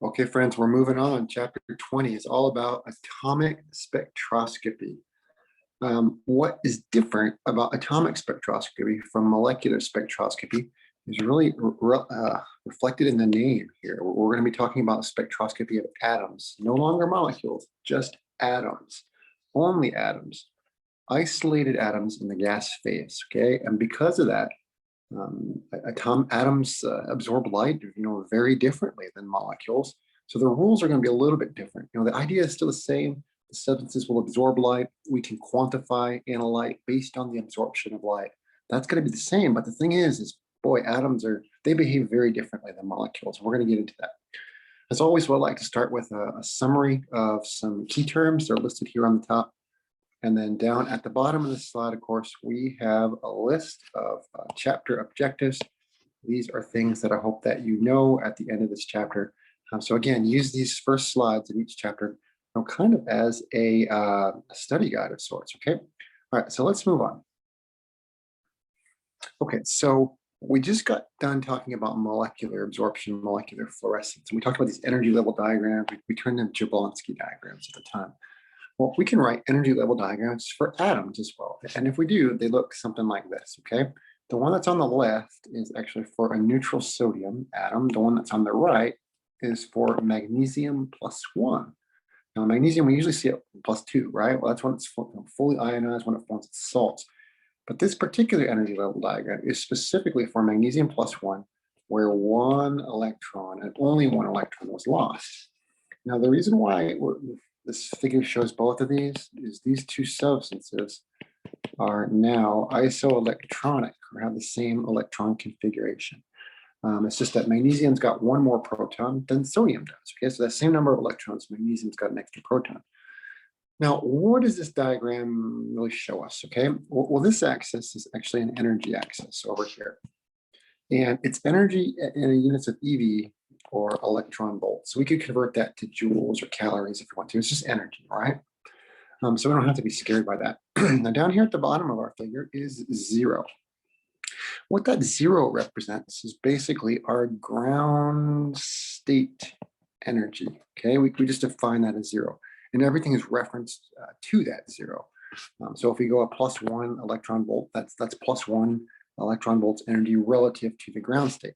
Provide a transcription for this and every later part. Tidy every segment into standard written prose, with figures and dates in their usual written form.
Okay, friends, we're moving on. Chapter 20 is all about atomic spectroscopy. What is different about atomic spectroscopy from molecular spectroscopy is really reflected in the name here. We're going to be talking about spectroscopy of atoms, no longer molecules, just atoms, only atoms, isolated atoms in the gas phase. Okay, and because of that, atoms absorb light, very differently than molecules. So the rules are going to be a little bit different. The idea is still the same. The substances will absorb light. We can quantify light based on the absorption of light. That's going to be the same. But the thing is boy, they behave very differently than molecules. We're going to get into that. As always, we'd like to start with a summary of some key terms. They're listed here on the top. And then down at the bottom of the slide, of course, we have a list of chapter objectives. These are things that I hope that you know at the end of this chapter. So again, use these first slides of each chapter kind of as a study guide of sorts, okay? All right, so let's move on. Okay, so we just got done talking about molecular absorption, molecular fluorescence. And we talked about these energy level diagrams. We turned them Jablonski diagrams at the time. Well, we can write energy level diagrams for atoms as well. And if we do, they look something like this, okay? The one that's on the left is actually for a neutral sodium atom. The one that's on the right is for magnesium +1. Now, magnesium, we usually see it +2, right? Well, that's when it's fully ionized, when it forms its salts. But this particular energy level diagram is specifically for magnesium +1, where one electron and only one electron was lost. Now, the reason why this figure shows both of these is these two substances are now isoelectronic or have the same electron configuration. It's just that magnesium's got one more proton than sodium does. Okay, so that same number of electrons, magnesium's got an extra proton. Now, what does this diagram really show us? Okay, well, this axis is actually an energy axis over here. And it's energy in units of EV or electron volts. So we could convert that to joules or calories if you want to. It's just energy, right? So we don't have to be scared by that. Now down here at the bottom of our figure is 0. What that 0 represents is basically our ground state energy. Okay, we just define that as 0. And everything is referenced to that 0. So if we go a +1 electron volt, that's +1 electron volts energy relative to the ground state.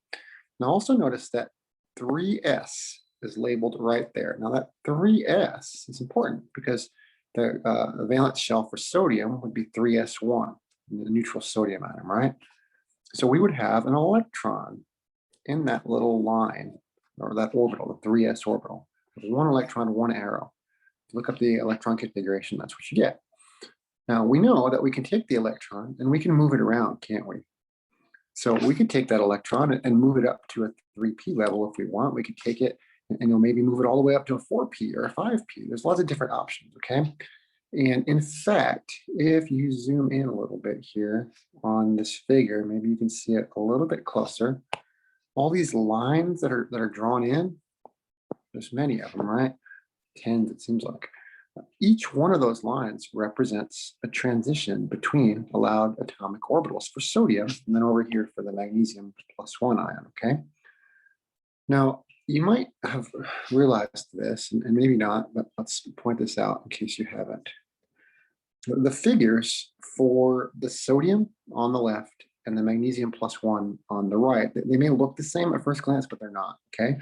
Now also notice that 3s is labeled right there. Now that 3s is important because the valence shell for sodium would be 3s1, the neutral sodium atom, right? So we would have an electron in that little line, or that orbital, the 3s orbital, with one electron, one arrow. Look up the electron configuration, that's what you get. Now we know that we can take the electron and we can move it around, can't we? So we could take that electron and move it up to a 3p level if we want. We could take it and maybe move it all the way up to a 4p or a 5p. There's lots of different options, okay? And in fact, if you zoom in a little bit here on this figure, maybe you can see it a little bit closer. All these lines that are drawn in, there's many of them, right? Tens, it seems like. Each one of those lines represents a transition between allowed atomic orbitals for sodium, and then over here for the magnesium +1 ion, okay? Now, you might have realized this, and maybe not, but let's point this out in case you haven't. The figures for the sodium on the left and the magnesium +1 on the right, they may look the same at first glance, but they're not, okay?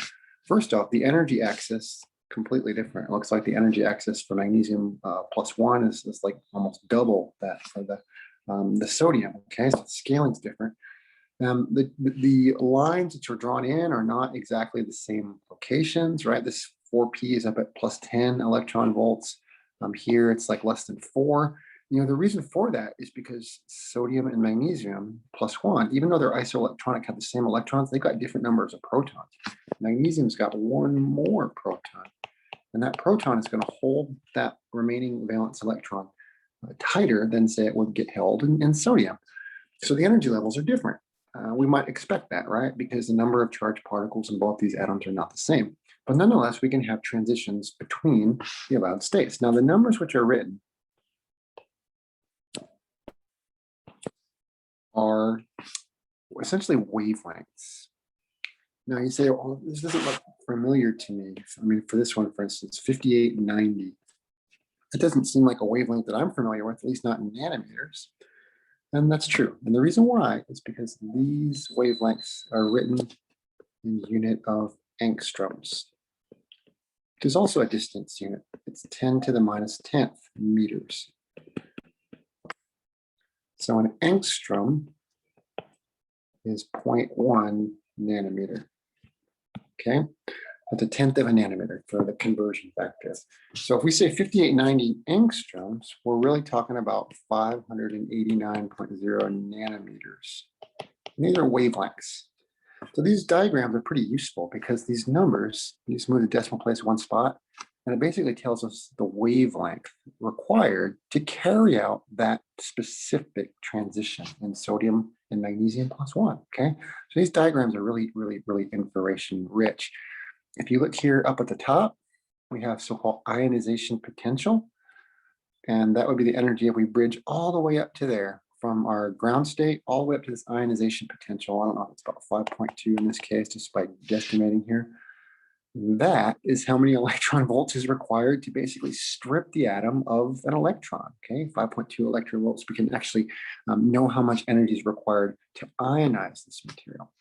First off, the energy axis completely different. It looks like the energy axis for magnesium +1 is like almost double that for the sodium. Okay, so the scaling's different. The lines that are drawn in are not exactly the same locations, right? This 4p is up at +10 electron volts. Here it's like less than 4. The reason for that is because sodium and magnesium +1, even though they're isoelectronic, have the same electrons, they've got different numbers of protons. Magnesium's got one more proton, and that proton is going to hold that remaining valence electron tighter than, say, it would get held in sodium. So the energy levels are different. We might expect that, right? Because the number of charged particles in both these atoms are not the same. But nonetheless, we can have transitions between the allowed states. Now, the numbers which are written are essentially wavelengths. Now you say, well, this doesn't look familiar to me. I mean, for this one, for instance, 5890. It doesn't seem like a wavelength that I'm familiar with, at least not in nanometers. And that's true. And the reason why is because these wavelengths are written in the unit of angstroms, which is also a distance unit. It's 10 to the minus 10th meters. So an angstrom is 0.1 nanometer. Okay, that's a tenth of a nanometer for the conversion factor. So if we say 5890 angstroms, we're really talking about 589.0 nanometers. And these are wavelengths. So these diagrams are pretty useful because these numbers, you just move the decimal place one spot, and it basically tells us the wavelength required to carry out that specific transition in sodium and magnesium plus one, okay? So these diagrams are really, really, really information rich. If you look here up at the top, we have so-called ionization potential, and that would be the energy if we bridge all the way up to there from our ground state all the way up to this ionization potential. I don't know if it's about 5.2 in this case, just by guesstimating here. That is how many electron volts is required to basically strip the atom of an electron, okay? 5.2 electron volts. We can actually know how much energy is required to ionize this material.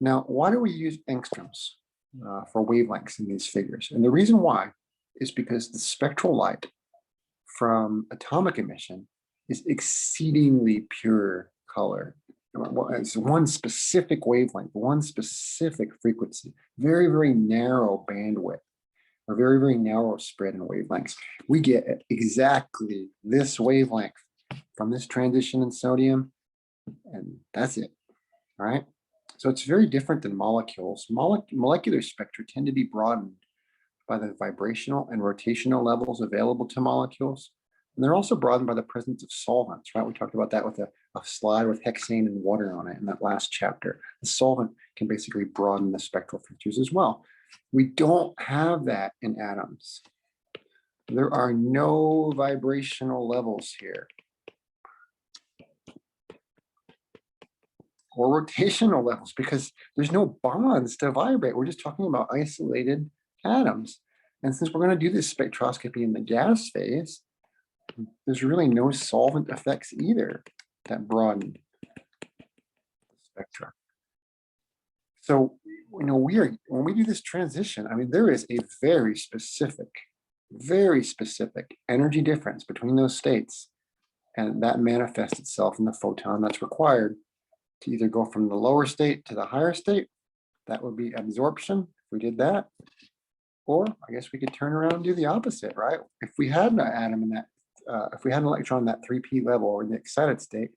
Now, why do we use angstroms for wavelengths in these figures? And the reason why is because the spectral light from atomic emission is exceedingly pure color. It's one specific wavelength, one specific frequency, very, very narrow bandwidth, or very, very narrow spread in wavelengths. We get exactly this wavelength from this transition in sodium, and that's it, all right? So it's very different than molecules. Molecular spectra tend to be broadened by the vibrational and rotational levels available to molecules. And they're also broadened by the presence of solvents, right? We talked about that with a slide with hexane and water on it in that last chapter. The solvent can basically broaden the spectral features as well. We don't have that in atoms. There are no vibrational levels here, or rotational levels, because there's no bonds to vibrate. We're just talking about isolated atoms. And since we're going to do this spectroscopy in the gas phase, there's really no solvent effects either that broaden the spectra. So, when we do this transition, I mean, there is a very specific energy difference between those states, and that manifests itself in the photon that's required to either go from the lower state to the higher state. That would be absorption if we did that. Or I guess we could turn around and do the opposite, right? If we had an atom in that, if we had an electron in that 3p level or in the excited state,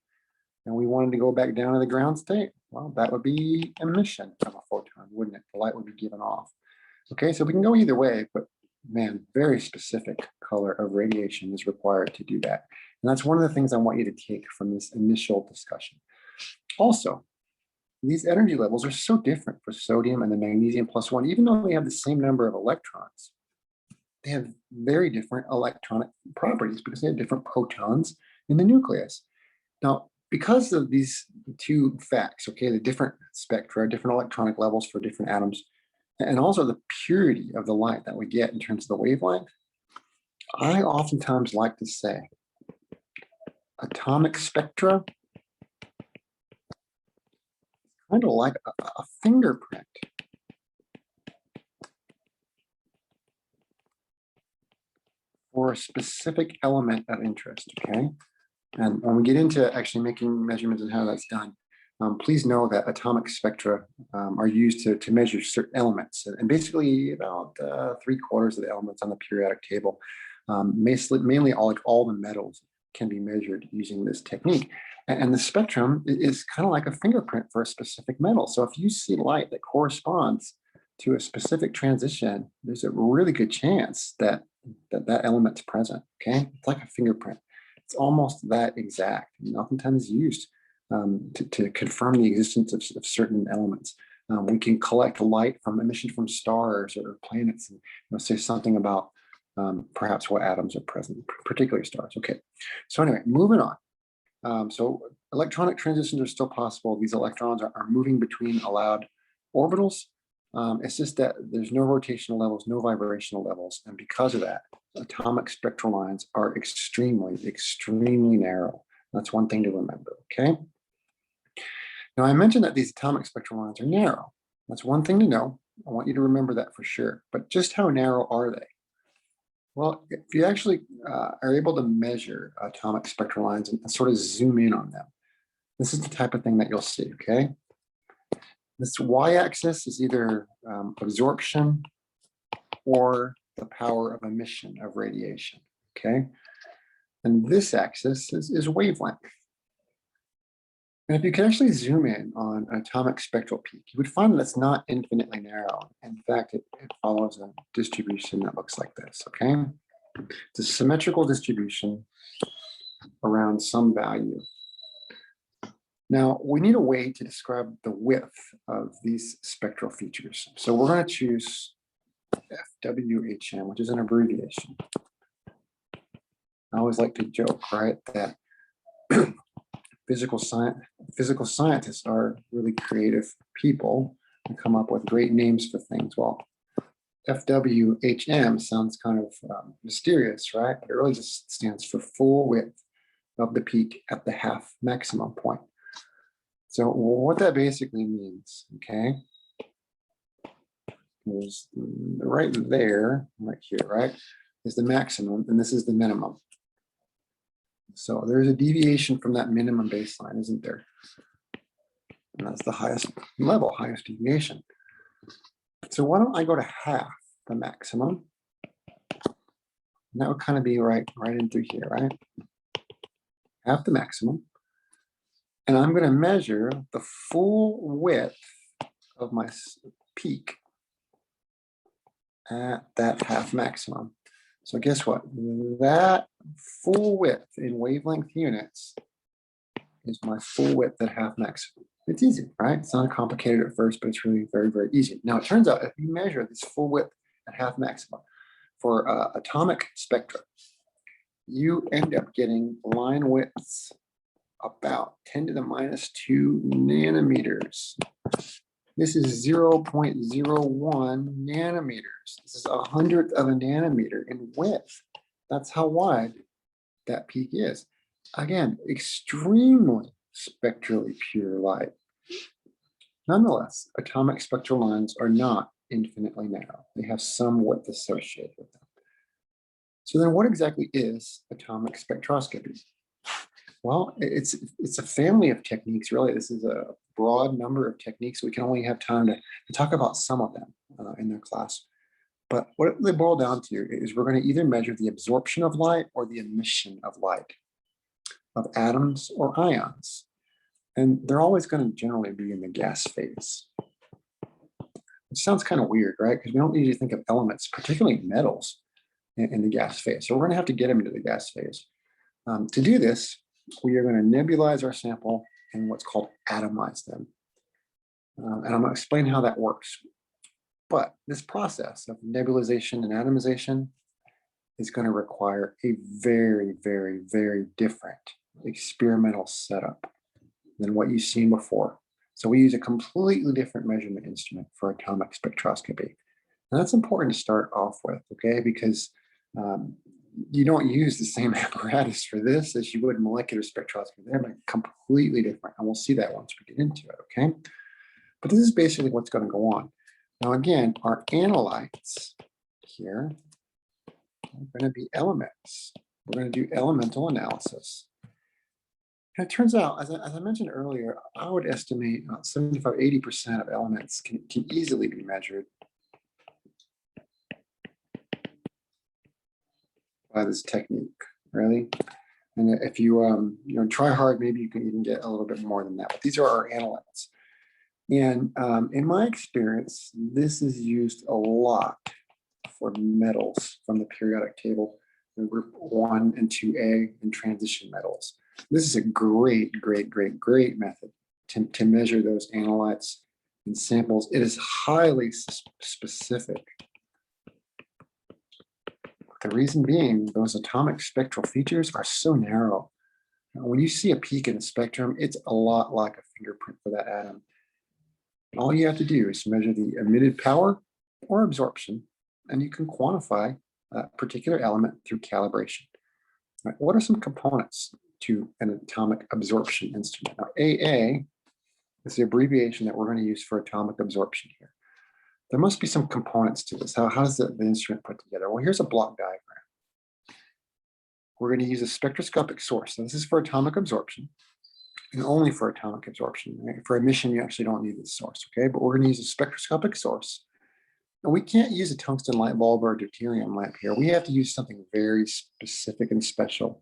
and we wanted to go back down to the ground state, well, that would be emission of a photon, wouldn't it? The light would be given off. Okay, so we can go either way, but man, very specific color of radiation is required to do that. And that's one of the things I want you to take from this initial discussion. Also, these energy levels are so different for sodium and the magnesium plus one, even though they have the same number of electrons. They have very different electronic properties because they have different protons in the nucleus. Now, because of these two facts, okay, the different spectra, different electronic levels for different atoms, and also the purity of the light that we get in terms of the wavelength, I oftentimes like to say atomic spectra kind of like a fingerprint for a specific element of interest, okay? And when we get into actually making measurements and how that's done, please know that atomic spectra are used to measure certain elements. And basically about 3/4 of the elements on the periodic table, mainly all the metals can be measured using this technique. And the spectrum is kind of like a fingerprint for a specific metal. So if you see light that corresponds to a specific transition, there's a really good chance that that element's present, okay? It's like a fingerprint. It's almost that exact, and oftentimes used to confirm the existence of certain elements. We can collect light from emission from stars or planets and say something about perhaps what atoms are present, particularly stars. Okay, so anyway, moving on. So electronic transitions are still possible. These electrons are moving between allowed orbitals, It's just that there's no rotational levels, no vibrational levels. And because of that, atomic spectral lines are extremely, extremely narrow. That's one thing to remember, okay? Now, I mentioned that these atomic spectral lines are narrow. That's one thing to know. I want you to remember that for sure. But just how narrow are they? Well, if you actually are able to measure atomic spectral lines and sort of zoom in on them, this is the type of thing that you'll see, okay? This y-axis is either absorption or the power of emission of radiation, okay? And this axis is wavelength. And if you can actually zoom in on an atomic spectral peak, you would find that it's not infinitely narrow. In fact, it follows a distribution that looks like this, okay? It's a symmetrical distribution around some value. Now, we need a way to describe the width of these spectral features. So we're going to choose FWHM, which is an abbreviation. I always like to joke, right, that physical scientists are really creative people and come up with great names for things. Well, FWHM sounds kind of mysterious, right? But it really just stands for full width of the peak at the half maximum point. So what that basically means, okay, is right there, right here, right, is the maximum, and this is the minimum. So there's a deviation from that minimum baseline, isn't there? And that's the highest level, highest deviation. So why don't I go to half the maximum? And that would kind of be right in through here, right? Half the maximum. And I'm going to measure the full width of my peak at that half maximum. So guess what? That full width in wavelength units is my full width at half maximum. It's easy, right? It's not complicated at first, but it's really very, very easy. Now, it turns out if you measure this full width at half maximum for atomic spectra, you end up getting line widths about 10 to the minus 2 nanometers. This is 0.01 nanometers. This is 100th of a nanometer in width. That's how wide that peak is. Again, extremely spectrally pure light. Nonetheless, atomic spectral lines are not infinitely narrow. They have some width associated with them. So then what exactly is atomic spectroscopy? Well, it's a family of techniques, really. This is a broad number of techniques. We can only have time to talk about some of them in their class. But what they boil down to is we're going to either measure the absorption of light or the emission of light, of atoms or ions. And they're always going to generally be in the gas phase. It sounds kind of weird, right? Because we don't usually think of elements, particularly metals, in the gas phase. So we're going to have to get them into the gas phase. To do this, we are going to nebulize our sample and what's called atomize them. And I'm going to explain how that works. But this process of nebulization and atomization is going to require a very, very, very different experimental setup than what you've seen before. So we use a completely different measurement instrument for atomic spectroscopy. And that's important to start off with, okay? Because you don't use the same apparatus for this as you would molecular spectroscopy. They're completely different, and we'll see that once we get into it, okay? But this is basically what's going to go on. Now, again, our analytes here are going to be elements. We're going to do elemental analysis. And it turns out, as I mentioned earlier, I would estimate 75, 80% of elements can easily be measured by this technique, really. And if you try hard, maybe you can even get a little bit more than that. But these are our analytes. And in my experience, this is used a lot for metals from the periodic table, the group 1 and 2A and transition metals. This is a great, great, great, great method to measure those analytes and samples. It is highly specific. The reason being, those atomic spectral features are so narrow. When you see a peak in the spectrum, it's a lot like a fingerprint for that atom. All you have to do is measure the emitted power or absorption, and you can quantify a particular element through calibration. Right, what are some components to an atomic absorption instrument? Now, AA is the abbreviation that we're going to use for atomic absorption here. There must be some components to this. How does the instrument put together? Well, here's a block diagram. We're going to use a spectroscopic source. So this is for atomic absorption and only for atomic absorption. Right? For emission, you actually don't need this source, okay? But we're going to use a spectroscopic source. And we can't use a tungsten light bulb or a deuterium lamp here. We have to use something very specific and special.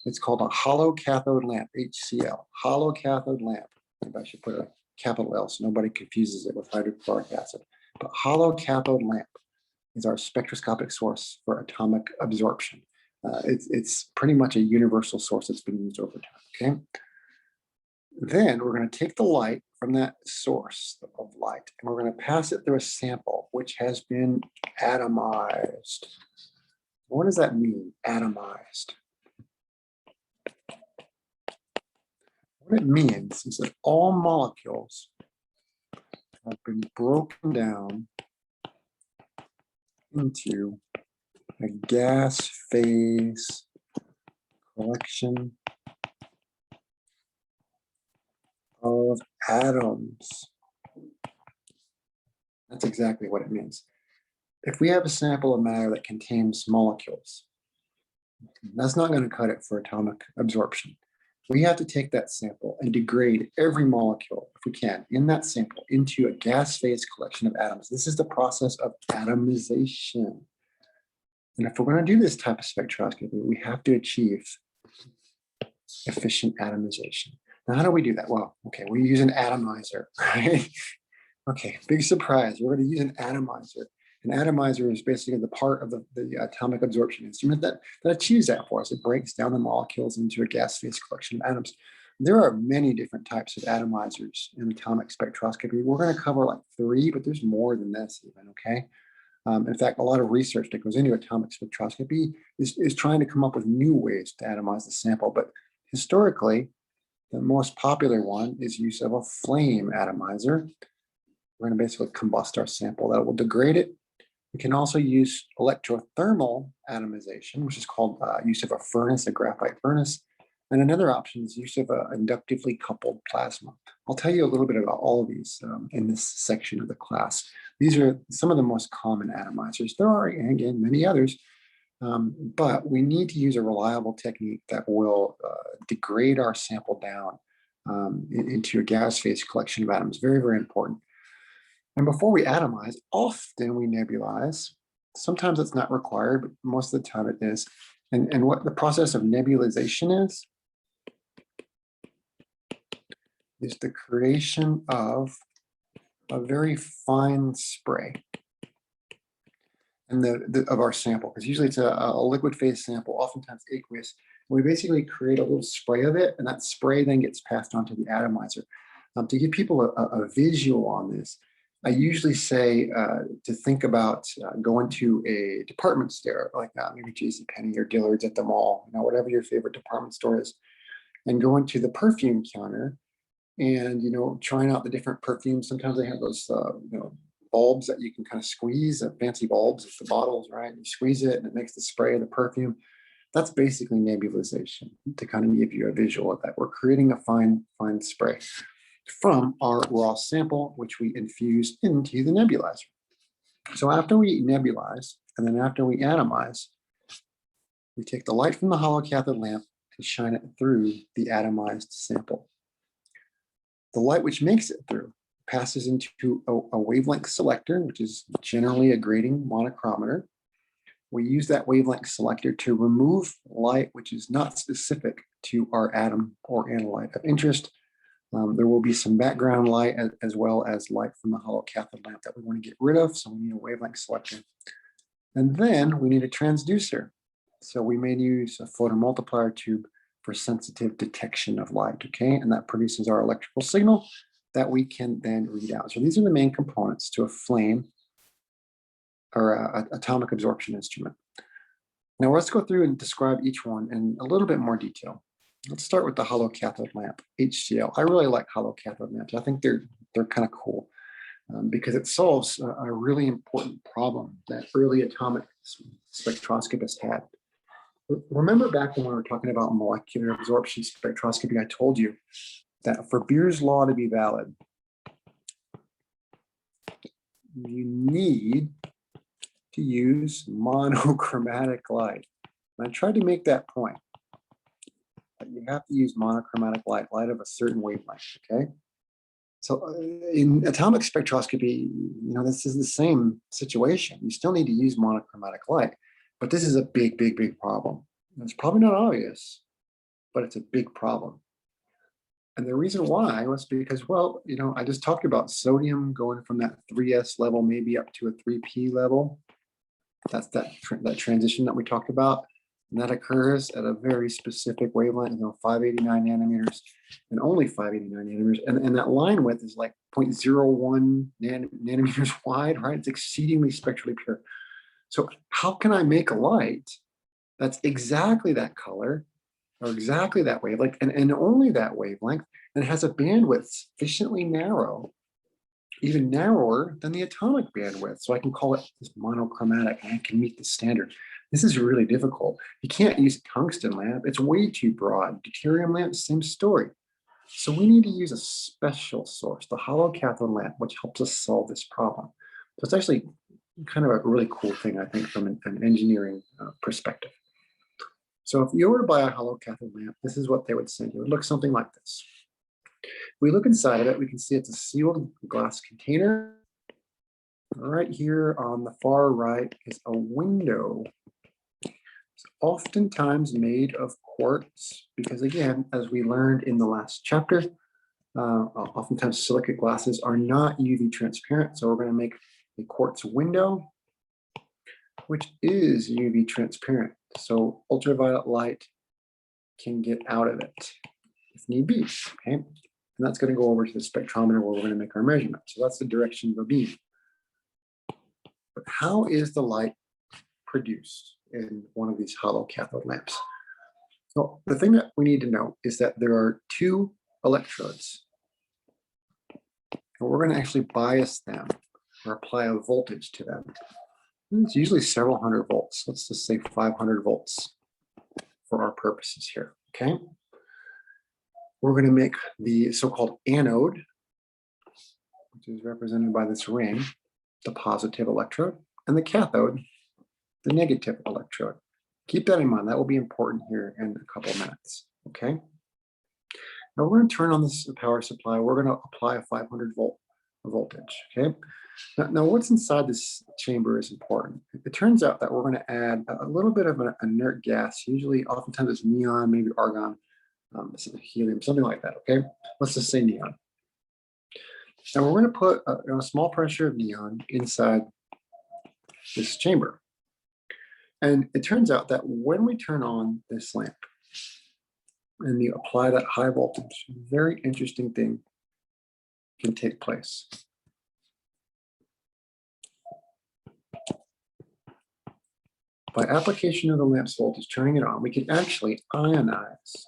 It's called a hollow cathode lamp, HCl, hollow cathode lamp. Maybe I should put a capital L so nobody confuses it with hydrochloric acid. But hollow cathode lamp is our spectroscopic source for atomic absorption. It's pretty much a universal source that's been used over time, okay? Then we're going to take the light from that source of light, and we're going to pass it through a sample which has been atomized. What does that mean, atomized? What it means is that all molecules have been broken down into a gas phase collection of atoms. That's exactly what it means. If we have a sample of matter that contains molecules, that's not going to cut it for atomic absorption. We have to take that sample and degrade every molecule, if we can, in that sample into a gas phase collection of atoms. This is the process of atomization. And if we're going to do this type of spectroscopy, we have to achieve efficient atomization. Now, how do we do that? Well, okay, we use an atomizer, right? Okay, big surprise. We're going to use an atomizer. An atomizer is basically the part of the atomic absorption instrument that achieves that for us. It breaks down the molecules into a gas phase collection of atoms. There are many different types of atomizers in atomic spectroscopy. We're going to cover like 3, but there's more than this even, okay? In fact, a lot of research that goes into atomic spectroscopy is trying to come up with new ways to atomize the sample. But historically, the most popular one is use of a flame atomizer. We're going to basically combust our sample. That will degrade it. We can also use electrothermal atomization, which is called use of a furnace, a graphite furnace. And another option is use of an inductively coupled plasma. I'll tell you a little bit about all of these in this section of the class. These are some of the most common atomizers. There are, again, many others, but we need to use a reliable technique that will degrade our sample down into a gas phase collection of atoms. Very, very important. And before we atomize, often we nebulize. Sometimes it's not required, but most of the time it is. And what the process of nebulization is the creation of a very fine spray and of our sample, because usually it's a liquid phase sample, oftentimes aqueous. We basically create a little spray of it, and that spray then gets passed on to the atomizer. To give people a visual on this, I usually say to think about going to a department store, like maybe JCPenney or Dillard's at the mall, whatever your favorite department store is, and going to the perfume counter and, trying out the different perfumes. Sometimes they have those, bulbs that you can kind of squeeze, fancy bulbs with the bottles, right? You squeeze it and it makes the spray of the perfume. That's basically nebulization, to kind of give you a visual of that. We're creating a fine spray from our raw sample, which we infuse into the nebulizer. So after we nebulize, and then after we atomize, we take the light from the hollow cathode lamp and shine it through the atomized sample. The light which makes it through passes into a wavelength selector, which is generally a grating monochromator. We use that wavelength selector to remove light which is not specific to our atom or analyte of interest. There will be some background light as well as light from the hollow cathode lamp that we want to get rid of, so we need a wavelength selector. And then we need a transducer. So we may use a photomultiplier tube for sensitive detection of light, okay? And that produces our electrical signal that we can then read out. So these are the main components to a flame or an atomic absorption instrument. Now let's go through and describe each one in a little bit more detail. Let's start with the hollow cathode lamp, HCl. I really like hollow cathode lamps. I think they're kind of cool. because it solves a really important problem that early atomic spectroscopists had. Remember back when we were talking about molecular absorption spectroscopy, I told you that for Beer's law to be valid, you need to use monochromatic light. And I tried to make that point. But you have to use monochromatic light, light of a certain wavelength, okay? So in atomic spectroscopy, this is the same situation. You still need to use monochromatic light, but this is a big, big, big problem. It's probably not obvious, but it's a big problem. And the reason why was because, well, I just talked about sodium going from that 3s level maybe up to a 3p level. That's that transition that we talked about. And that occurs at a very specific wavelength, 589 nanometers and only 589 nanometers. And that line width is like 0.01 nanometers wide, right? It's exceedingly spectrally pure. So how can I make a light that's exactly that color or exactly that wavelength and only that wavelength and has a bandwidth sufficiently narrow, even narrower than the atomic bandwidth? So I can call it this monochromatic and I can meet the standard. This is really difficult. You can't use a tungsten lamp. It's way too broad. Deuterium lamp, same story. So we need to use a special source, the hollow cathode lamp, which helps us solve this problem. So it's actually kind of a really cool thing, I think, from an engineering perspective. So if you were to buy a hollow cathode lamp, this is what they would send you. It would look something like this. If we look inside of it, we can see it's a sealed glass container. Right here on the far right is a window. It's oftentimes made of quartz because, again, as we learned in the last chapter, oftentimes silicate glasses are not UV transparent. So we're going to make a quartz window, which is UV transparent. So ultraviolet light can get out of it if need be, okay? And that's going to go over to the spectrometer where we're going to make our measurement. So that's the direction of the beam. But how is the light produced in one of these hollow cathode lamps? So the thing that we need to know is that there are two electrodes. And we're going to actually bias them or apply a voltage to them. It's usually several hundred volts. Let's just say 500 volts for our purposes here, okay? We're going to make the so-called anode, which is represented by this ring, the positive electrode, and the cathode, the negative electrode. Keep that in mind. That will be important here in a couple of minutes, okay? Now we're going to turn on this power supply. We're going to apply a 500 volt voltage, okay? Now what's inside this chamber is important. It turns out that we're going to add a little bit of an inert gas, usually oftentimes it's neon, maybe argon, helium, something like that, okay? Let's just say neon. And we're going to put a small pressure of neon inside this chamber. And it turns out that when we turn on this lamp and we apply that high voltage, a very interesting thing can take place. By application of the lamp's voltage, turning it on, we can actually ionize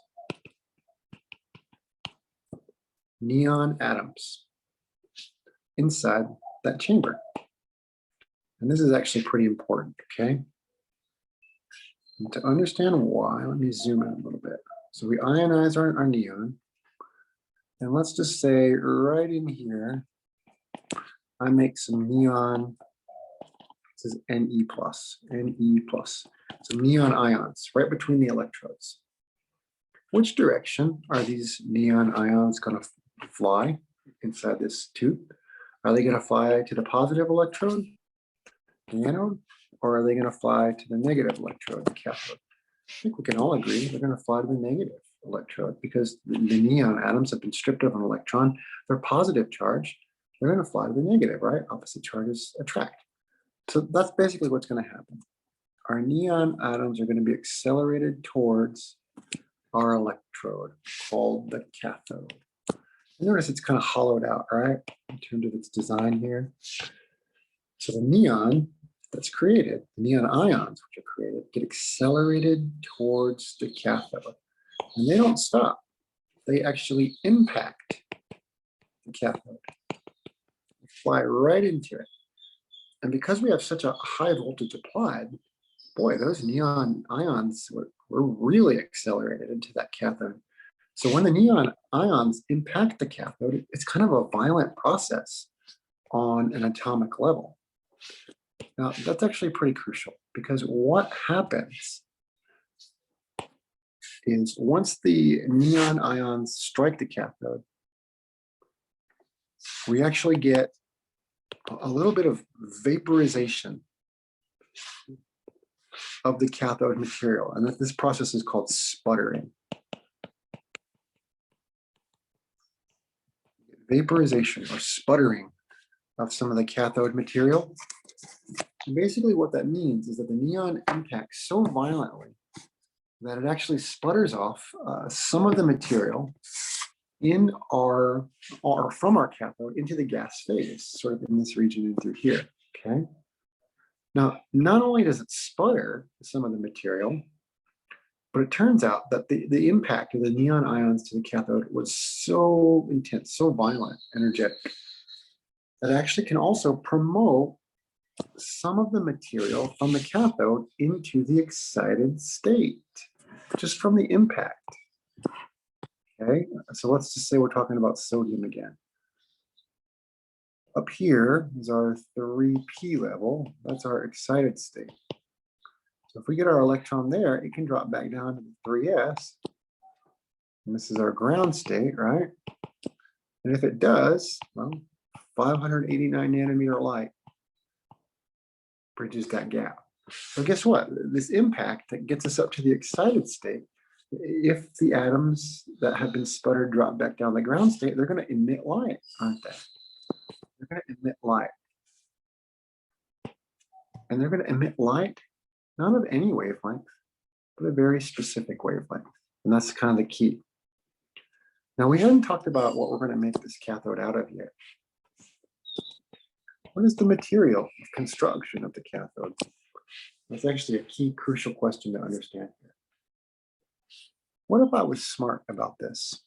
neon atoms inside that chamber. And this is actually pretty important, okay? And to understand why, let me zoom in a little bit. So we ionize our neon. And let's just say right in here, I make some neon, this is Ne+, some neon ions right between the electrodes. Which direction are these neon ions going to fly inside this tube? Are they going to fly to the positive electrode, the anode, or are they going to fly to the negative electrode, the cathode? I think we can all agree they're going to fly to the negative electrode because the neon atoms have been stripped of an electron. They're positive charge. They're going to fly to the negative, right? Opposite charges attract. So that's basically what's going to happen. Our neon atoms are going to be accelerated towards our electrode called the cathode. Notice it's kind of hollowed out, right, in terms of its design here. So the neon that's created, the neon ions which are created, get accelerated towards the cathode. And they don't stop. They actually impact the cathode. fly right into it. And because we have such a high voltage applied, boy, those neon ions were really accelerated into that cathode. So when the neon ions impact the cathode, it's kind of a violent process on an atomic level. Now, that's actually pretty crucial because what happens is once the neon ions strike the cathode, we actually get a little bit of vaporization of the cathode material. And this process is called sputtering. Vaporization or sputtering of some of the cathode material. And basically what that means is that the neon impacts so violently that it actually sputters off some of the material in our or from our cathode into the gas phase, sort of in this region and through here. Okay. Now, not only does it sputter some of the material, but it turns out that the impact of the neon ions to the cathode was so intense, so violent, energetic, that it actually can also promote some of the material from the cathode into the excited state, just from the impact. Okay, so let's just say we're talking about sodium again. Up here is our 3p level. That's our excited state. So if we get our electron there, it can drop back down to the 3s. And this is our ground state, right? And if it does, well, 589 nanometer light bridges that gap. So guess what? This impact that gets us up to the excited state, if the atoms that have been sputtered drop back down the ground state, they're going to emit light, aren't they? They're going to emit light. And they're going to emit light not of any wavelength, but a very specific wavelength. And that's kind of the key. Now, we haven't talked about what we're going to make this cathode out of yet. What is the material of construction of the cathode? That's actually a key crucial question to understand here. What if I was smart about this?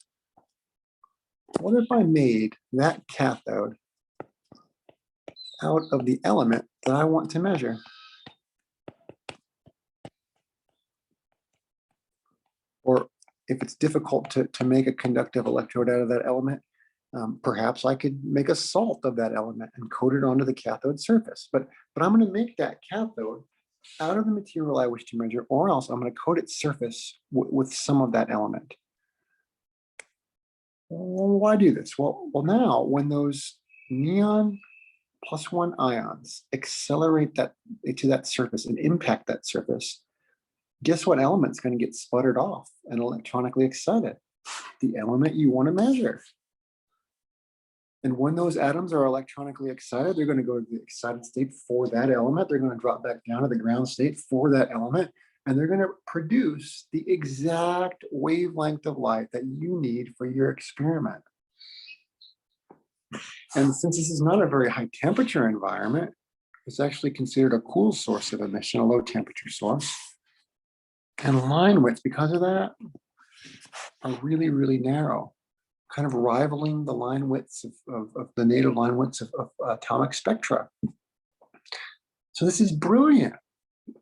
What if I made that cathode out of the element that I want to measure? Or if it's difficult to make a conductive electrode out of that element, perhaps I could make a salt of that element and coat it onto the cathode surface. But I'm going to make that cathode out of the material I wish to measure, or else I'm going to coat its surface with some of that element. Well, why do this? Well, now when those neon +1 ions accelerate that to that surface and impact that surface, guess what element's going to get sputtered off and electronically excited? The element you want to measure. And when those atoms are electronically excited, they're going to go to the excited state for that element. They're going to drop back down to the ground state for that element. And they're going to produce the exact wavelength of light that you need for your experiment. And since this is not a very high temperature environment, it's actually considered a cool source of emission, a low temperature source. And line widths, because of that, are really, really narrow, kind of rivaling the line widths of the native line widths of atomic spectra. So this is brilliant.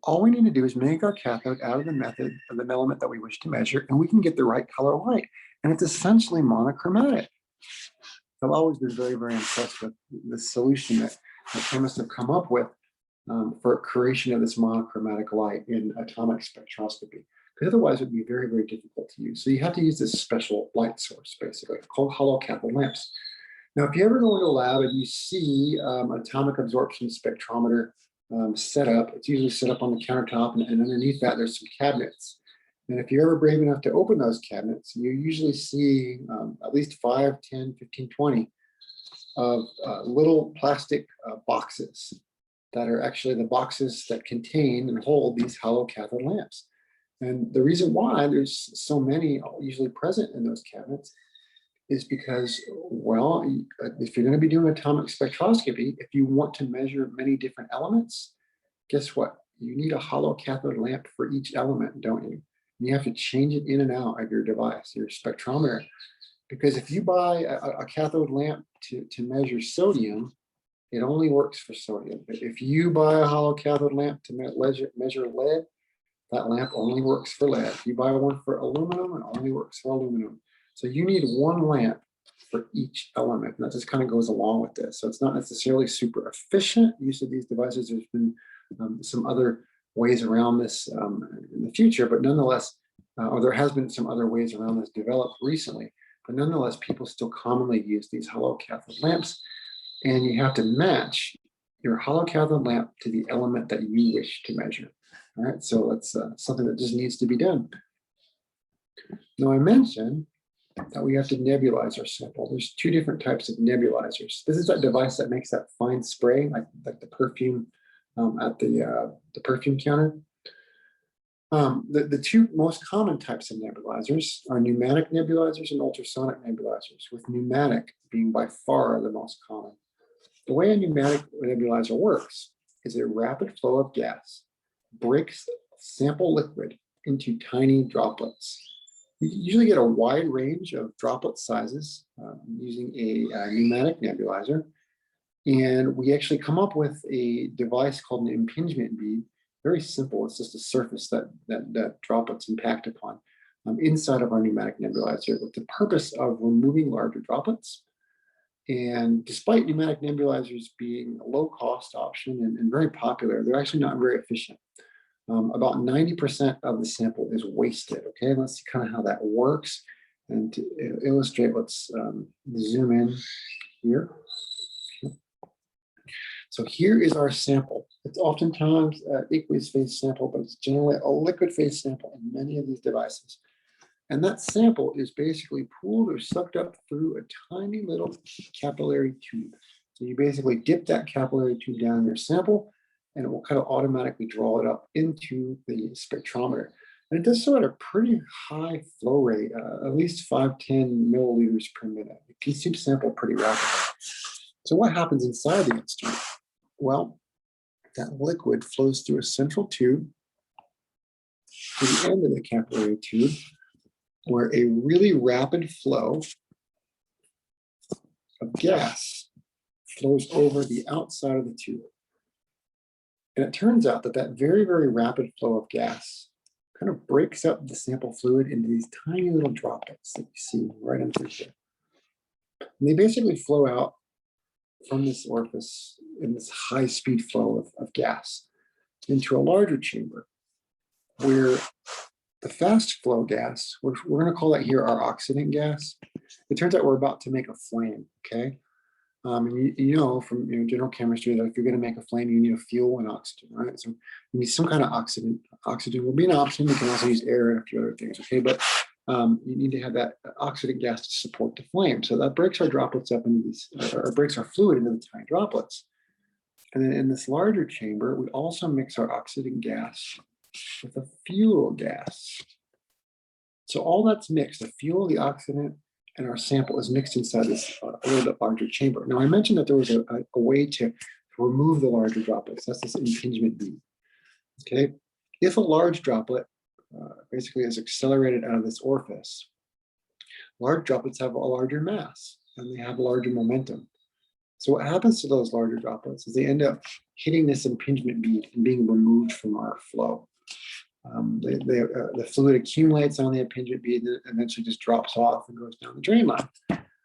All we need to do is make our cathode out of the method of the element that we wish to measure, and we can get the right color light. And it's essentially monochromatic. I've always been very, very impressed with the solution that chemists have come up with for creation of this monochromatic light in atomic spectroscopy. Because otherwise it would be very, very difficult to use. So you have to use this special light source, basically, called hollow cathode lamps. Now, if you ever go into a lab and you see an atomic absorption spectrometer set up, it's usually set up on the countertop, and underneath that there's some cabinets. And if you're ever brave enough to open those cabinets, you usually see at least 5, 10, 15, 20 of little plastic boxes that are actually the boxes that contain and hold these hollow cathode lamps. And the reason why there's so many usually present in those cabinets is because, well, if you're going to be doing atomic spectroscopy, if you want to measure many different elements, guess what? You need a hollow cathode lamp for each element, don't you? And you have to change it in and out of your device, your spectrometer. Because if you buy a cathode lamp to measure sodium, It only works for sodium. But if you buy a hollow cathode lamp to measure lead, that lamp only works for lead. If you buy one for aluminum, it only works for aluminum. So you need one lamp for each element. And that just kind of goes along with this. So it's not necessarily super efficient use of these devices. There's been some other ways around this in the future, but nonetheless, or there has been some other ways around this developed recently, but nonetheless, people still commonly use these hollow cathode lamps, and you have to match your hollow cathode lamp to the element that you wish to measure. All right, so that's something that just needs to be done. Now, I mentioned that we have to nebulize our sample. There's two different types of nebulizers. This is that device that makes that fine spray, like the perfume at the perfume counter. The two most common types of nebulizers are pneumatic nebulizers and ultrasonic nebulizers, with pneumatic being by far the most common. The way a pneumatic nebulizer works is a rapid flow of gas breaks sample liquid into tiny droplets. You usually get a wide range of droplet sizes using a pneumatic nebulizer. And we actually come up with a device called an impingement bead. Very simple. It's just a surface that droplets impact upon inside of our pneumatic nebulizer with the purpose of removing larger droplets. And despite pneumatic nebulizers being a low-cost option and very popular, they're actually not very efficient. About 90% of the sample is wasted. Okay, let's see kind of how that works. And to illustrate, let's zoom in here. So here is our sample. It's oftentimes an aqueous phase sample, but it's generally a liquid phase sample in many of these devices. And that sample is basically pooled or sucked up through a tiny little capillary tube. So you basically dip that capillary tube down your sample, and it will kind of automatically draw it up into the spectrometer. And it does so at a pretty high flow rate, at least 5-10 milliliters per minute. It consumes sample pretty rapidly. So what happens inside the instrument? Well, that liquid flows through a central tube to the end of the capillary tube, where a really rapid flow of gas flows over the outside of the tube. And it turns out that very, very rapid flow of gas kind of breaks up the sample fluid into these tiny little droplets that you see right under here. And they basically flow out from this orifice in this high-speed flow of gas into a larger chamber where the fast flow gas, we're going to call that here our oxidant gas. It turns out we're about to make a flame, okay? And you know from general chemistry that if you're going to make a flame, you need a fuel and oxygen, right? So you need some kind of oxidant. Oxygen will be an option. You can also use air and a few other things, okay? But you need to have that oxidant gas to support the flame. So that breaks our droplets up into these, or breaks our fluid into the tiny droplets. And then in this larger chamber, we also mix our oxidant gas with a fuel gas. So all that's mixed, the fuel, the oxidant, and our sample is mixed inside this a little bit larger chamber. Now I mentioned that there was a way to remove the larger droplets. That's this impingement bead. Okay, if a large droplet basically is accelerated out of this orifice, large droplets have a larger mass and they have a larger momentum. So what happens to those larger droplets is they end up hitting this impingement bead and being removed from our flow. The fluid accumulates on the impingement bead and eventually just drops off and goes down the drain line.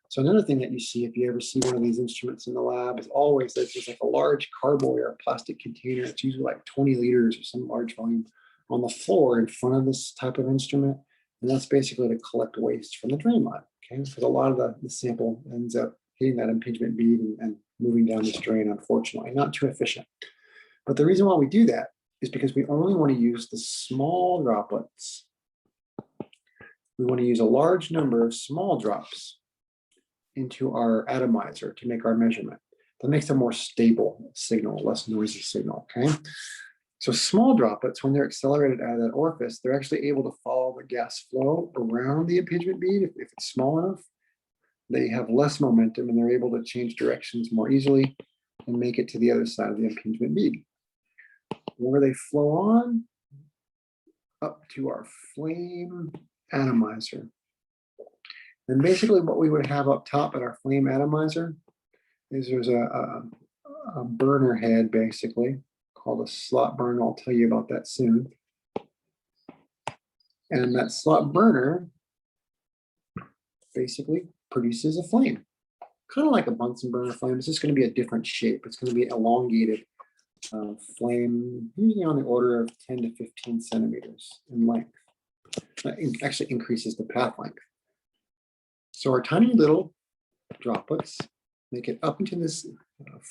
So another thing that you see if you ever see one of these instruments in the lab is always there's just like a large carboy or a plastic container. It's usually like 20 liters or some large volume on the floor in front of this type of instrument. And that's basically to collect waste from the drain line. Okay, because a lot of the sample ends up hitting that impingement bead and moving down this drain, unfortunately. Not too efficient. But the reason why we do that is because we only want to use the small droplets. We want to use a large number of small drops into our atomizer to make our measurement. That makes a more stable signal, less noisy signal, okay? So small droplets, when they're accelerated out of that orifice, they're actually able to follow the gas flow around the impingement bead if it's small enough. They have less momentum and they're able to change directions more easily and make it to the other side of the impingement bead, where they flow on up to our flame atomizer. And basically what we would have up top at our flame atomizer is there's a a burner head, basically, called a slot burner. I'll tell you about that soon. And that slot burner basically produces a flame, kind of like a Bunsen burner flame. It's just going to be a different shape. It's going to be elongated flame, usually on the order of 10 to 15 centimeters in length. That actually increases the path length. So our tiny little droplets make it up into this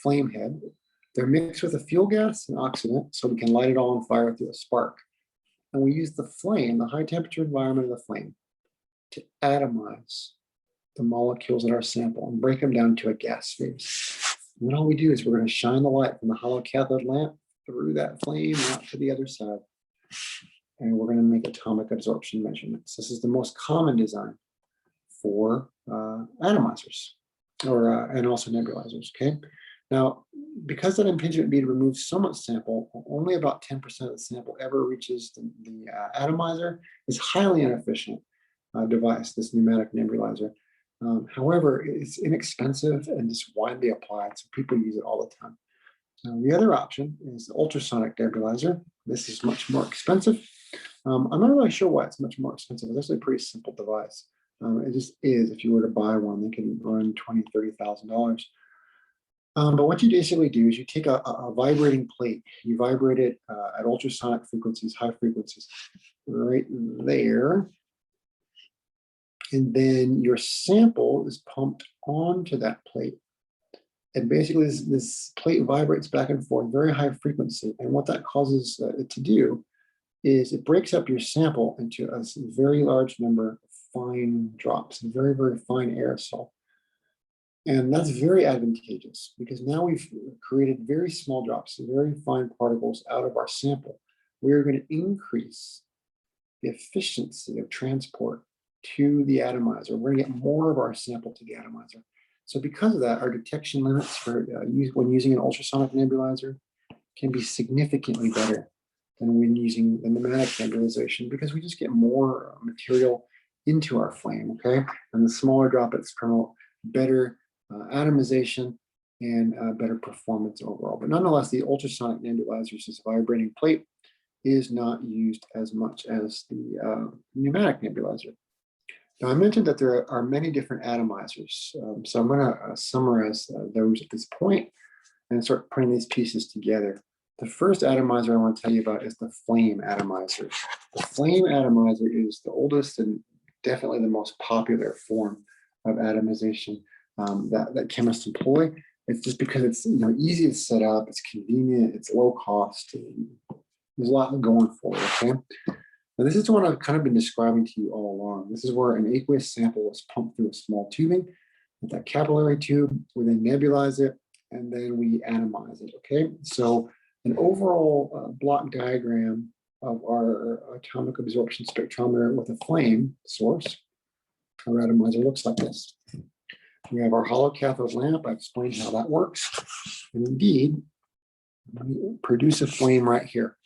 flame head. They're mixed with a fuel gas and oxidant, so we can light it all on fire through a spark. And we use the flame, the high temperature environment of the flame, to atomize the molecules in our sample and break them down to a gas phase. And then all we do is we're going to shine the light from the hollow cathode lamp through that flame out to the other side. And we're going to make atomic absorption measurements. This is the most common design for atomizers and also nebulizers. Okay. Now, because that impingement bead removes so much sample, only about 10% of the sample ever reaches the atomizer. It's highly inefficient device, this pneumatic nebulizer. However, it's inexpensive and it's widely applied, so people use it all the time. The other option is the ultrasonic nebulizer. This is much more expensive. I'm not really sure why it's much more expensive. It's actually a pretty simple device. It just is. If you were to buy one, they can run $20,000, $30,000. But what you basically do is you take a vibrating plate, you vibrate it at ultrasonic frequencies, high frequencies, right there. And then your sample is pumped onto that plate. And basically this plate vibrates back and forth, very high frequency. And what that causes it to do is it breaks up your sample into a very large number of fine drops, a very, very fine aerosol. And that's very advantageous because now we've created very small drops, very fine particles out of our sample. We're going to increase the efficiency of transport to the atomizer. We're going to get more of our sample to the atomizer. So because of that, our detection limits for when using an ultrasonic nebulizer can be significantly better than when using the pneumatic nebulization because we just get more material into our flame, okay? And the smaller droplets promote better atomization and better performance overall. But nonetheless, the ultrasonic nebulizers, this vibrating plate, is not used as much as the pneumatic nebulizer. Now, I mentioned that there are many different atomizers. So I'm going to summarize those at this point and start putting these pieces together. The first atomizer I want to tell you about is the flame atomizer. The flame atomizer is the oldest and definitely the most popular form of atomization that chemists employ. It's just because it's easy to set up, it's convenient, it's low cost. There's a lot going for it, okay? Now this is the one I've kind of been describing to you all along. This is where an aqueous sample is pumped through a small tubing with that capillary tube. We then nebulize it, and then we atomize it, okay? So an overall block diagram of our atomic absorption spectrometer with a flame source, our atomizer looks like this. We have our hollow cathode lamp. I explained how that works. And indeed, we produce a flame right here.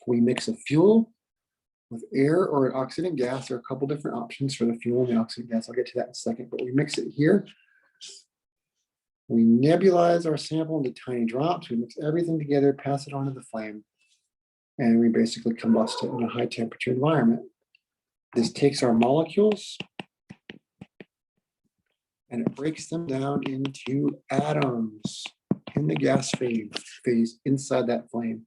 We mix a fuel with air or an oxidant gas. There are a couple different options for the fuel and the oxidant gas. I'll get to that in a second, but we mix it here. We nebulize our sample into tiny drops. We mix everything together, pass it onto the flame, and we basically combust it in a high temperature environment. This takes our molecules and it breaks them down into atoms in the gas phase inside that flame.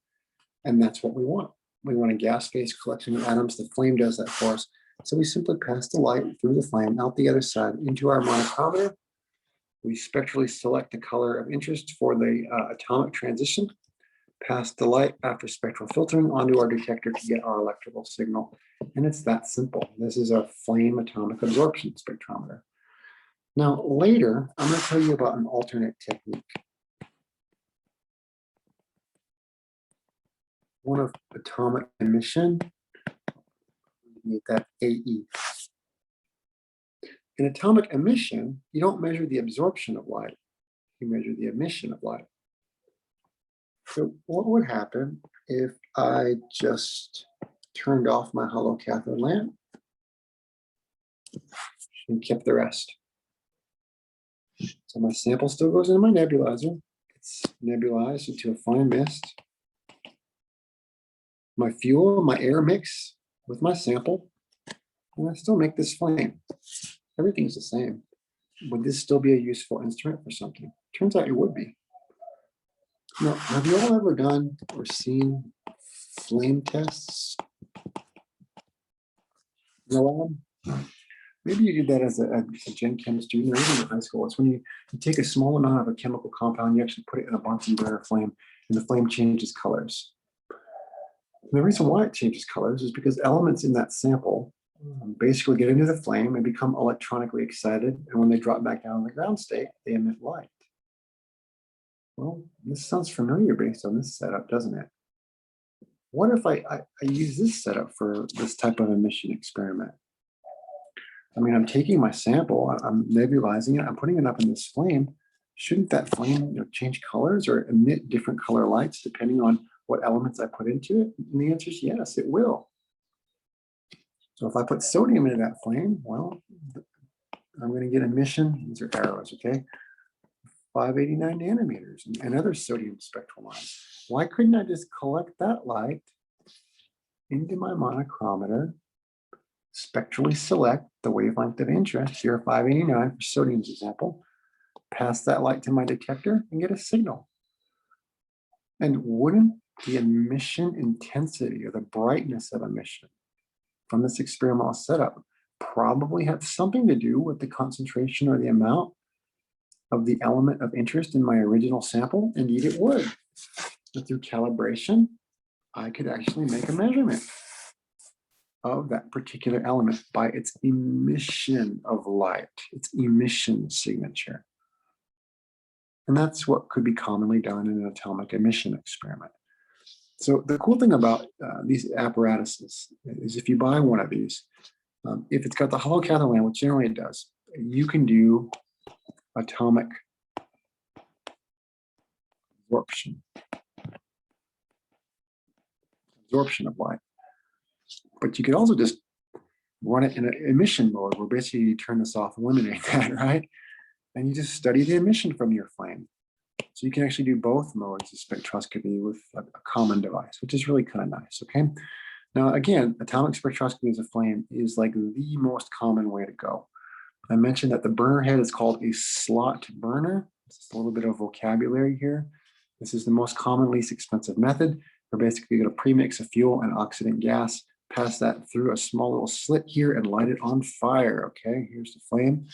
And that's what we want. We want a gas phase collection of atoms. The flame does that for us. So we simply pass the light through the flame out the other side into our monochromator. We spectrally select the color of interest for the atomic transition, pass the light after spectral filtering onto our detector to get our electrical signal. And it's that simple. This is a flame atomic absorption spectrometer. Now, later, I'm going to tell you about an alternate technique. One of atomic emission, make that AE. In atomic emission, you don't measure the absorption of light, you measure the emission of light. So what would happen if I just turned off my hollow cathode lamp and kept the rest? So my sample still goes into my nebulizer, gets nebulized into a fine mist. My fuel, my air mix with my sample, and I still make this flame. Everything's the same. Would this still be a useful instrument for something? Turns out it would be. Now, have you all ever done or seen flame tests in the lab? Maybe you did that as a gen chem student or even in high school. It's when you take a small amount of a chemical compound, you actually put it in a Bunsen burner flame, and the flame changes colors. And the reason why it changes colors is because elements in that sample basically get into the flame and become electronically excited, and when they drop back down in the ground state, they emit light. Well, this sounds familiar based on this setup, doesn't it? What if I use this setup for this type of emission experiment? I mean, I'm taking my sample, I'm nebulizing it, I'm putting it up in this flame. Shouldn't that flame change colors or emit different color lights depending on what elements I put into it? And the answer is yes, it will. So if I put sodium into that flame, well, I'm going to get emission. These are arrows, okay? 589 nanometers and other sodium spectral lines. Why couldn't I just collect that light into my monochromator, spectrally select the wavelength of interest, here 589 for sodium's example, pass that light to my detector and get a signal? And wouldn't the emission intensity or the brightness of emission from this experimental setup probably have something to do with the concentration or the amount of the element of interest in my original sample? Indeed, it would. But through calibration, I could actually make a measurement of that particular element by its emission of light, its emission signature. And that's what could be commonly done in an atomic emission experiment. So the cool thing about these apparatuses is if you buy one of these, if it's got the hollow cathode lamp, which generally it does, you can do atomic absorption of light. But you could also just run it in an emission mode where basically you turn this off, eliminate that, right? And you just study the emission from your flame. So you can actually do both modes of spectroscopy with a common device, which is really kind of nice, okay? Now, again, atomic spectroscopy as a flame is like the most common way to go. I mentioned that the burner head is called a slot burner. Just a little bit of vocabulary here. This is the most common, least expensive method. We're basically going to premix a fuel and oxidant gas, pass that through a small little slit here and light it on fire, okay? Here's the flame.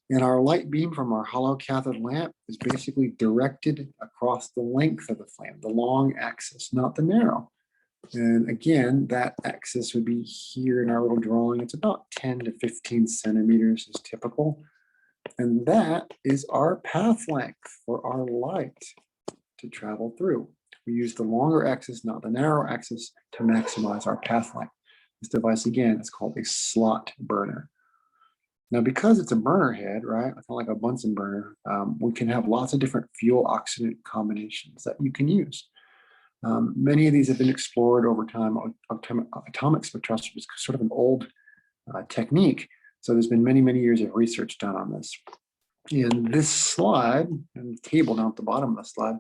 And our light beam from our hollow cathode lamp is basically directed across the length of the flame, the long axis, not the narrow. And again, that axis would be here in our little drawing. It's about 10 to 15 centimeters is typical. And that is our path length for our light to travel through. We use the longer axis, not the narrow axis, to maximize our path length. This device, again, is called a slot burner. Now, because it's a burner head, right, kind of like a Bunsen burner, we can have lots of different fuel oxidant combinations that you can use. Many of these have been explored over time. Atomic spectroscopy is sort of an old technique. So there's been many, many years of research done on this. And this slide, and the table down at the bottom of the slide,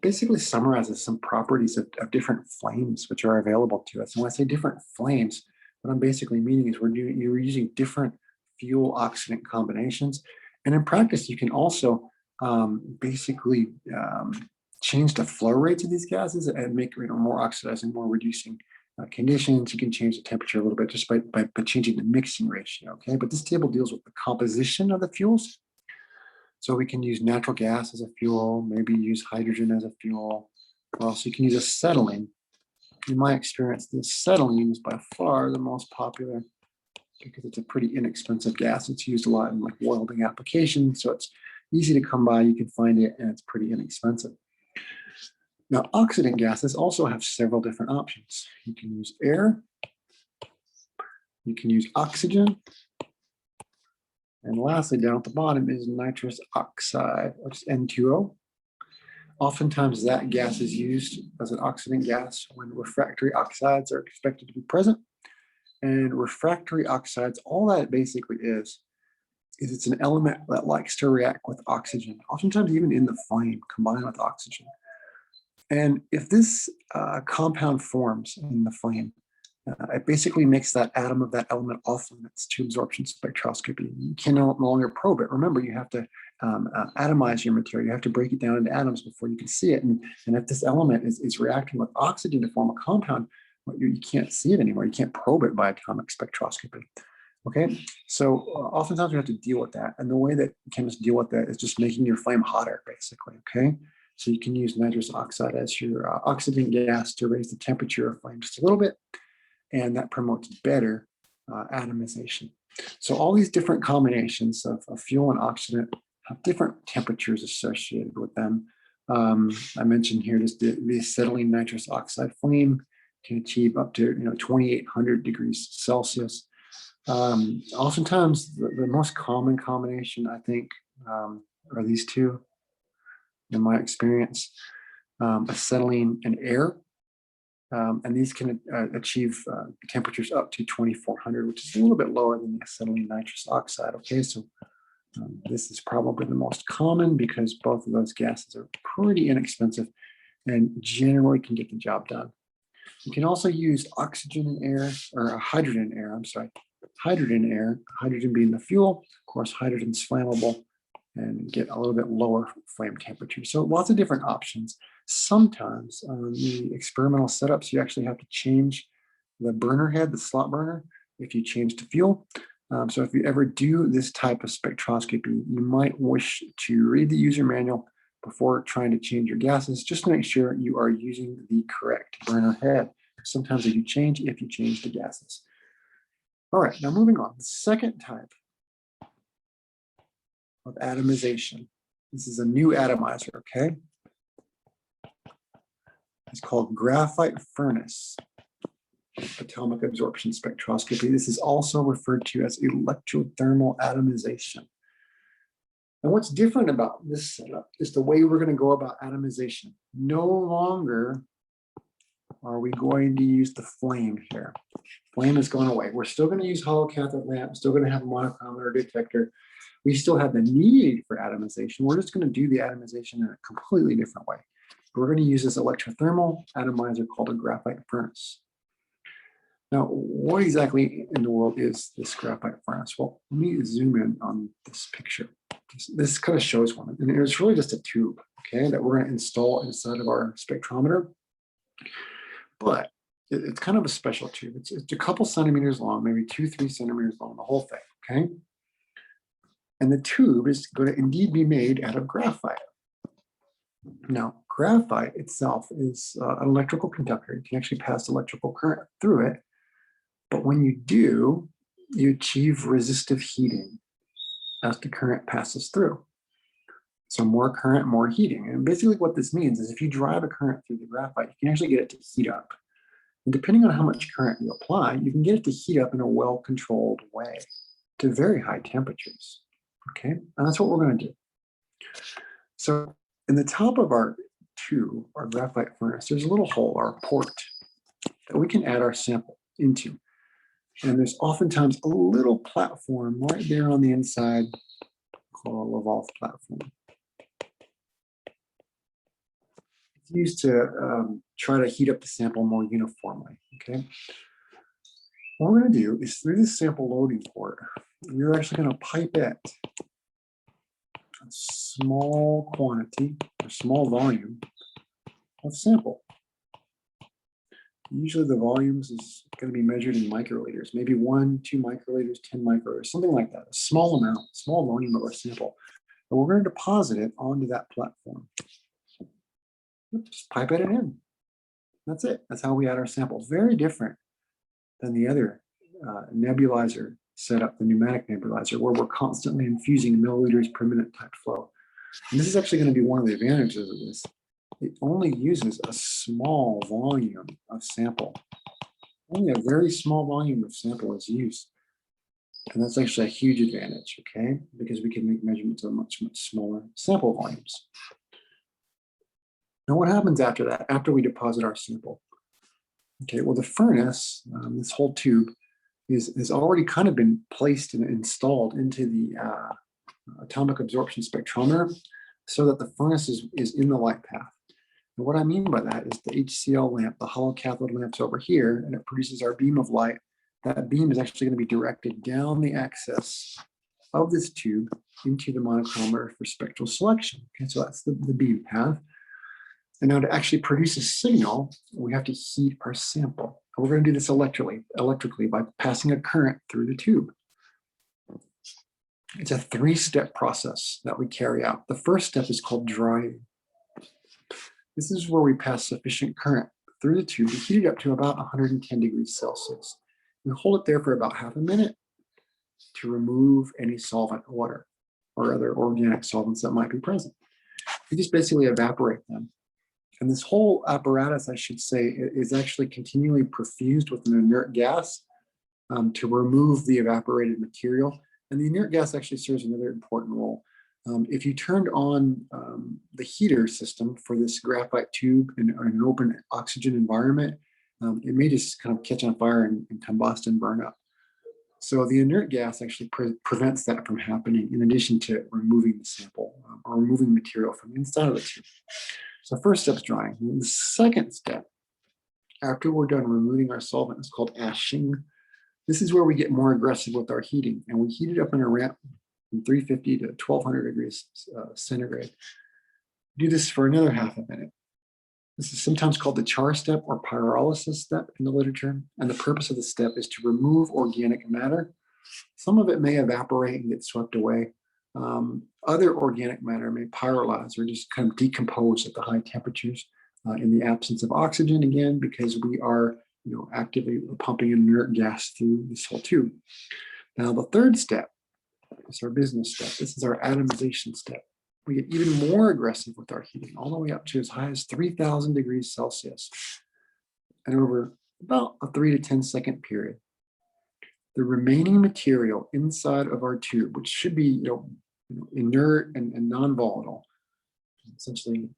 basically summarizes some properties of different flames which are available to us. And when I say different flames, what I'm basically meaning is you're using different fuel oxidant combinations. And in practice, you can also basically change the flow rates of these gases and make more oxidizing, more reducing conditions. You can change the temperature a little bit just by changing the mixing ratio, okay? But this table deals with the composition of the fuels. So we can use natural gas as a fuel, maybe use hydrogen as a fuel, or else you can use acetylene. In my experience, the acetylene is by far the most popular because it's a pretty inexpensive gas. It's used a lot in like welding applications, so it's easy to come by. You can find it, and it's pretty inexpensive. Now, oxidant gases also have several different options. You can use air, you can use oxygen, and lastly, down at the bottom is nitrous oxide, which is N2O. Oftentimes, that gas is used as an oxidant gas when refractory oxides are expected to be present. And refractory oxides, all that basically is is it's an element that likes to react with oxygen, oftentimes even in the flame, combined with oxygen. And if this compound forms in the flame, it basically makes that atom of that element off limits to absorption spectroscopy. You can no longer probe it. Remember, you have to atomize your material. You have to break it down into atoms before you can see it. And if this element is reacting with oxygen to form a compound, well, you can't see it anymore. You can't probe it by atomic spectroscopy. Okay, so oftentimes we have to deal with that. And the way that chemists deal with that is just making your flame hotter, basically. Okay, so you can use nitrous oxide as your oxidant gas to raise the temperature of flame just a little bit, and that promotes better atomization. So all these different combinations of fuel and oxidant have different temperatures associated with them. I mentioned here just the acetylene nitrous oxide flame can achieve up to 2,800 degrees Celsius. Oftentimes, the most common combination, I think, are these two, in my experience, acetylene and air. And these can achieve temperatures up to 2,400, which is a little bit lower than the acetylene nitrous oxide. Okay, so this is probably the most common because both of those gases are pretty inexpensive and generally can get the job done. You can also use oxygen and air, or hydrogen and air, I'm sorry, hydrogen and air, hydrogen being the fuel. Of course, hydrogen's flammable and get a little bit lower flame temperature. So lots of different options. Sometimes on the experimental setups, you actually have to change the burner head, the slot burner, if you change to fuel. So if you ever do this type of spectroscopy, you might wish to read the user manual before trying to change your gases, just to make sure you are using the correct burner head. Sometimes they do change if you change the gases. All right, now moving on. The second type of atomization. This is a new atomizer, okay? It's called graphite furnace atomic absorption spectroscopy. This is also referred to as electrothermal atomization. And what's different about this setup is the way we're going to go about atomization. No longer are we going to use the flame here. Flame is going away. We're still going to use hollow cathode lamp, still going to have a monochromator detector. We still have the need for atomization. We're just going to do the atomization in a completely different way. We're going to use this electrothermal atomizer called a graphite furnace. Now, what exactly in the world is this graphite furnace? Well, let me zoom in on this picture. This kind of shows one, and it's really just a tube, okay, that we're going to install inside of our spectrometer. But it's kind of a special tube. It's a couple centimeters long, maybe 2-3 centimeters long, the whole thing, okay? And the tube is going to indeed be made out of graphite. Now, graphite itself is an electrical conductor. You can actually pass electrical current through it. But when you do, you achieve resistive heating as the current passes through. So more current, more heating. And basically what this means is if you drive a current through the graphite, you can actually get it to heat up. And depending on how much current you apply, you can get it to heat up in a well-controlled way to very high temperatures. Okay, and that's what we're going to do. So in the top of our tube, our graphite furnace, there's a little hole or a port that we can add our sample into. And there's oftentimes a little platform right there on the inside called a Lavalve platform. It's used to try to heat up the sample more uniformly, okay? What we're going to do is through this sample loading port, we're actually going to pipette a small quantity or small volume of sample. Usually the volumes is going to be measured in microliters, maybe 1, 2 microliters, 10 microliters, something like that, a small amount, small volume of our sample. And we're going to deposit it onto that platform. Just pipette it in. That's it. That's how we add our sample. Very different than the other nebulizer setup, the pneumatic nebulizer, where we're constantly infusing milliliters per minute type flow. And this is actually going to be one of the advantages of this. It only uses a small volume of sample. Only a very small volume of sample is used. And that's actually a huge advantage, okay? Because we can make measurements of much, much smaller sample volumes. Now what happens after that, after we deposit our sample? Okay, well the furnace, this whole tube, has already kind of been placed and installed into the atomic absorption spectrometer so that the furnace is in the light path. And what I mean by that is the HCl lamp, the hollow cathode lamp's over here, and it produces our beam of light. That beam is actually going to be directed down the axis of this tube into the monochromator for spectral selection. Okay, so that's the beam path. And now to actually produce a signal, we have to heat our sample. And we're going to do this electrically by passing a current through the tube. It's a three-step process that we carry out. The first step is called drying. This is where we pass sufficient current through the tube to heat it up to about 110 degrees Celsius. We hold it there for about half a minute to remove any solvent, water, or other organic solvents that might be present. We just basically evaporate them. And this whole apparatus, I should say, is actually continually perfused with an inert gas to remove the evaporated material. And the inert gas actually serves another important role. If you turned on the heater system for this graphite tube in an open oxygen environment, it may just kind of catch on fire and combust and burn up. So the inert gas actually prevents that from happening, in addition to removing the sample or removing material from inside of the tube. So first step is drying. And the second step, after we're done removing our solvent, is called ashing. This is where we get more aggressive with our heating, and we heat it up in a ramp from 350 to 1200 degrees centigrade. Do this for another half a minute. This is sometimes called the char step or pyrolysis step in the literature. And the purpose of the step is to remove organic matter. Some of it may evaporate and get swept away. Other organic matter may pyrolyze or just kind of decompose at the high temperatures in the absence of oxygen, again, because we are actively pumping inert gas through this whole tube. Now, the third step is our business step. This is our atomization step. We get even more aggressive with our heating, all the way up to as high as 3000 degrees Celsius. And over about a 3 to 10 second period, the remaining material inside of our tube, which should be inert and non-volatile, essentially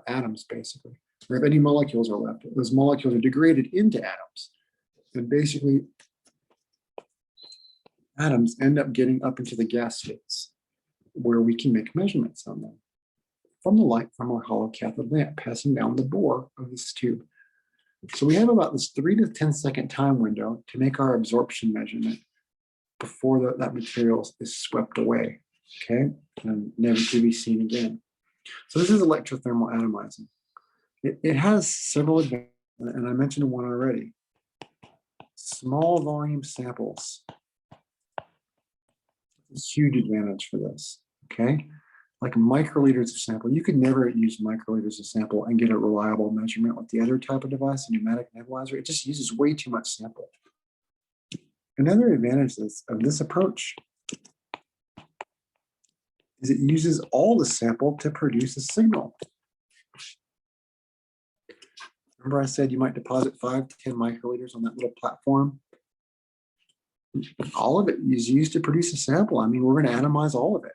atoms basically, or if any molecules are left, those molecules are degraded into atoms. And basically, atoms end up getting up into the gas states, where we can make measurements on them from the light from our hollow cathode lamp passing down the bore of this tube. So we have about this 3 to 10 second time window to make our absorption measurement before that material is swept away, okay, and never to be seen again. So this is electrothermal atomizing. It has several advantages, and I mentioned one already. Small volume samples. It's a huge advantage for this, okay? Like microliters of sample. You could never use microliters of sample and get a reliable measurement with the other type of device, a pneumatic nebulizer. It just uses way too much sample. Another advantage of this approach is it uses all the sample to produce a signal. Remember I said you might deposit 5 to 10 microliters on that little platform? All of it is used to produce a sample. I mean, we're going to atomize all of it.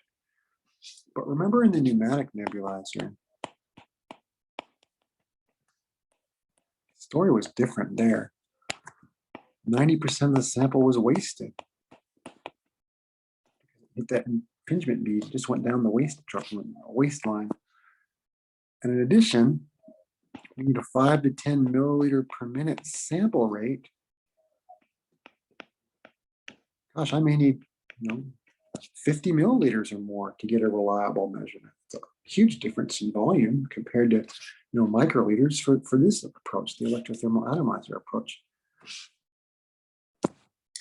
But remember in the pneumatic nebulizer, the story was different there. 90% of the sample was wasted. That impingement bead just went down the waistline. And in addition, we need a 5 to 10 milliliter per minute sample rate. Gosh, I may need 50 milliliters or more to get a reliable measurement. It's a huge difference in volume compared to microliters for this approach, the electrothermal atomizer approach.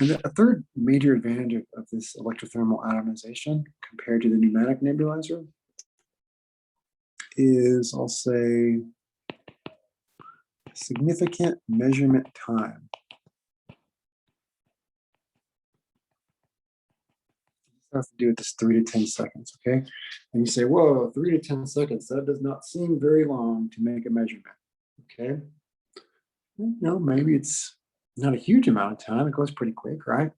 And a third major advantage of this electrothermal atomization compared to the pneumatic nebulizer is, I'll say, significant measurement time. It has to do with this 3 to 10 seconds, okay? And you say, whoa, 3 to 10 seconds, that does not seem very long to make a measurement, okay? Maybe it's not a huge amount of time. It goes pretty quick, right?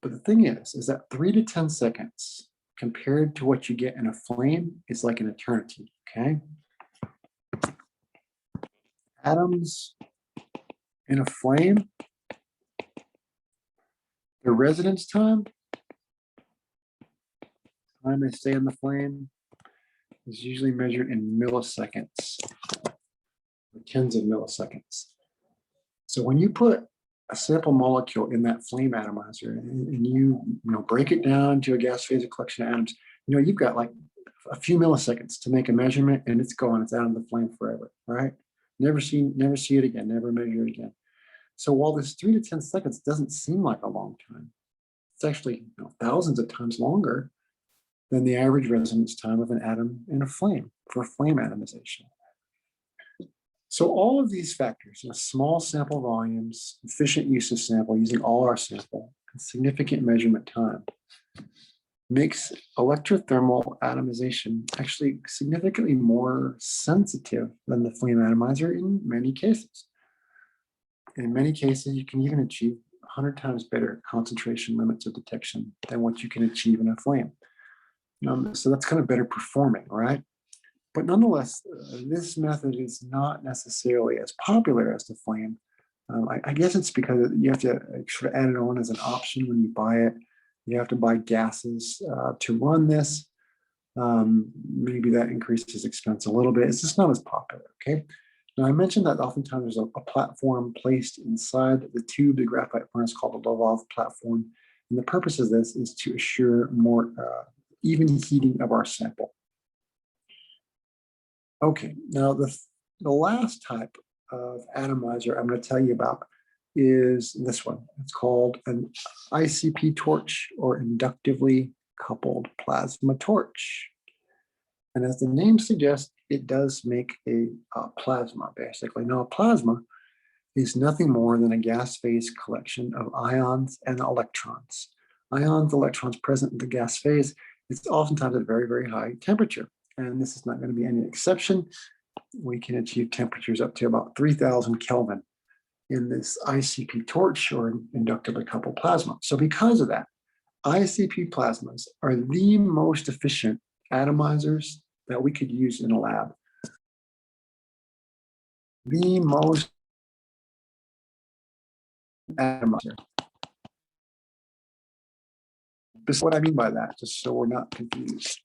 But the thing is that 3 to 10 seconds compared to what you get in a flame is like an eternity, okay? Atoms in a flame The residence time they stay in the flame, is usually measured in milliseconds, or tens of milliseconds. So when you put a sample molecule in that flame atomizer and you break it down to a gas phase collection of atoms, you've got like a few milliseconds to make a measurement, and it's gone. It's out of the flame forever, right? Never see it again. Never measure it again. So while this 3 to 10 seconds doesn't seem like a long time, it's actually thousands of times longer than the average residence time of an atom in a flame for flame atomization. So all of these factors, small sample volumes, efficient use of sample, using all our sample, and significant measurement time, makes electrothermal atomization actually significantly more sensitive than the flame atomizer in many cases. In many cases, you can even achieve 100 times better concentration limits of detection than what you can achieve in a flame. So that's kind of better performing, right? But nonetheless, this method is not necessarily as popular as the flame. I guess it's because you have to sort of add it on as an option when you buy it. You have to buy gases to run this. Maybe that increases expense a little bit. It's just not as popular, okay? Now, I mentioned that oftentimes there's a platform placed inside the tube, the graphite furnace, called a Lovov platform. And the purpose of this is to assure more even heating of our sample. Okay, now the last type of atomizer I'm going to tell you about is this one. It's called an ICP torch, or inductively coupled plasma torch. And as the name suggests, it does make a plasma, basically. Now, a plasma is nothing more than a gas phase collection of ions and electrons. Ions, electrons present in the gas phase, it's oftentimes at very, very high temperature. And this is not going to be any exception. We can achieve temperatures up to about 3,000 Kelvin in this ICP torch, or inductively coupled plasma. So because of that, ICP plasmas are the most efficient atomizers that we could use in a lab. The most atomizer. This is what I mean by that, just so we're not confused,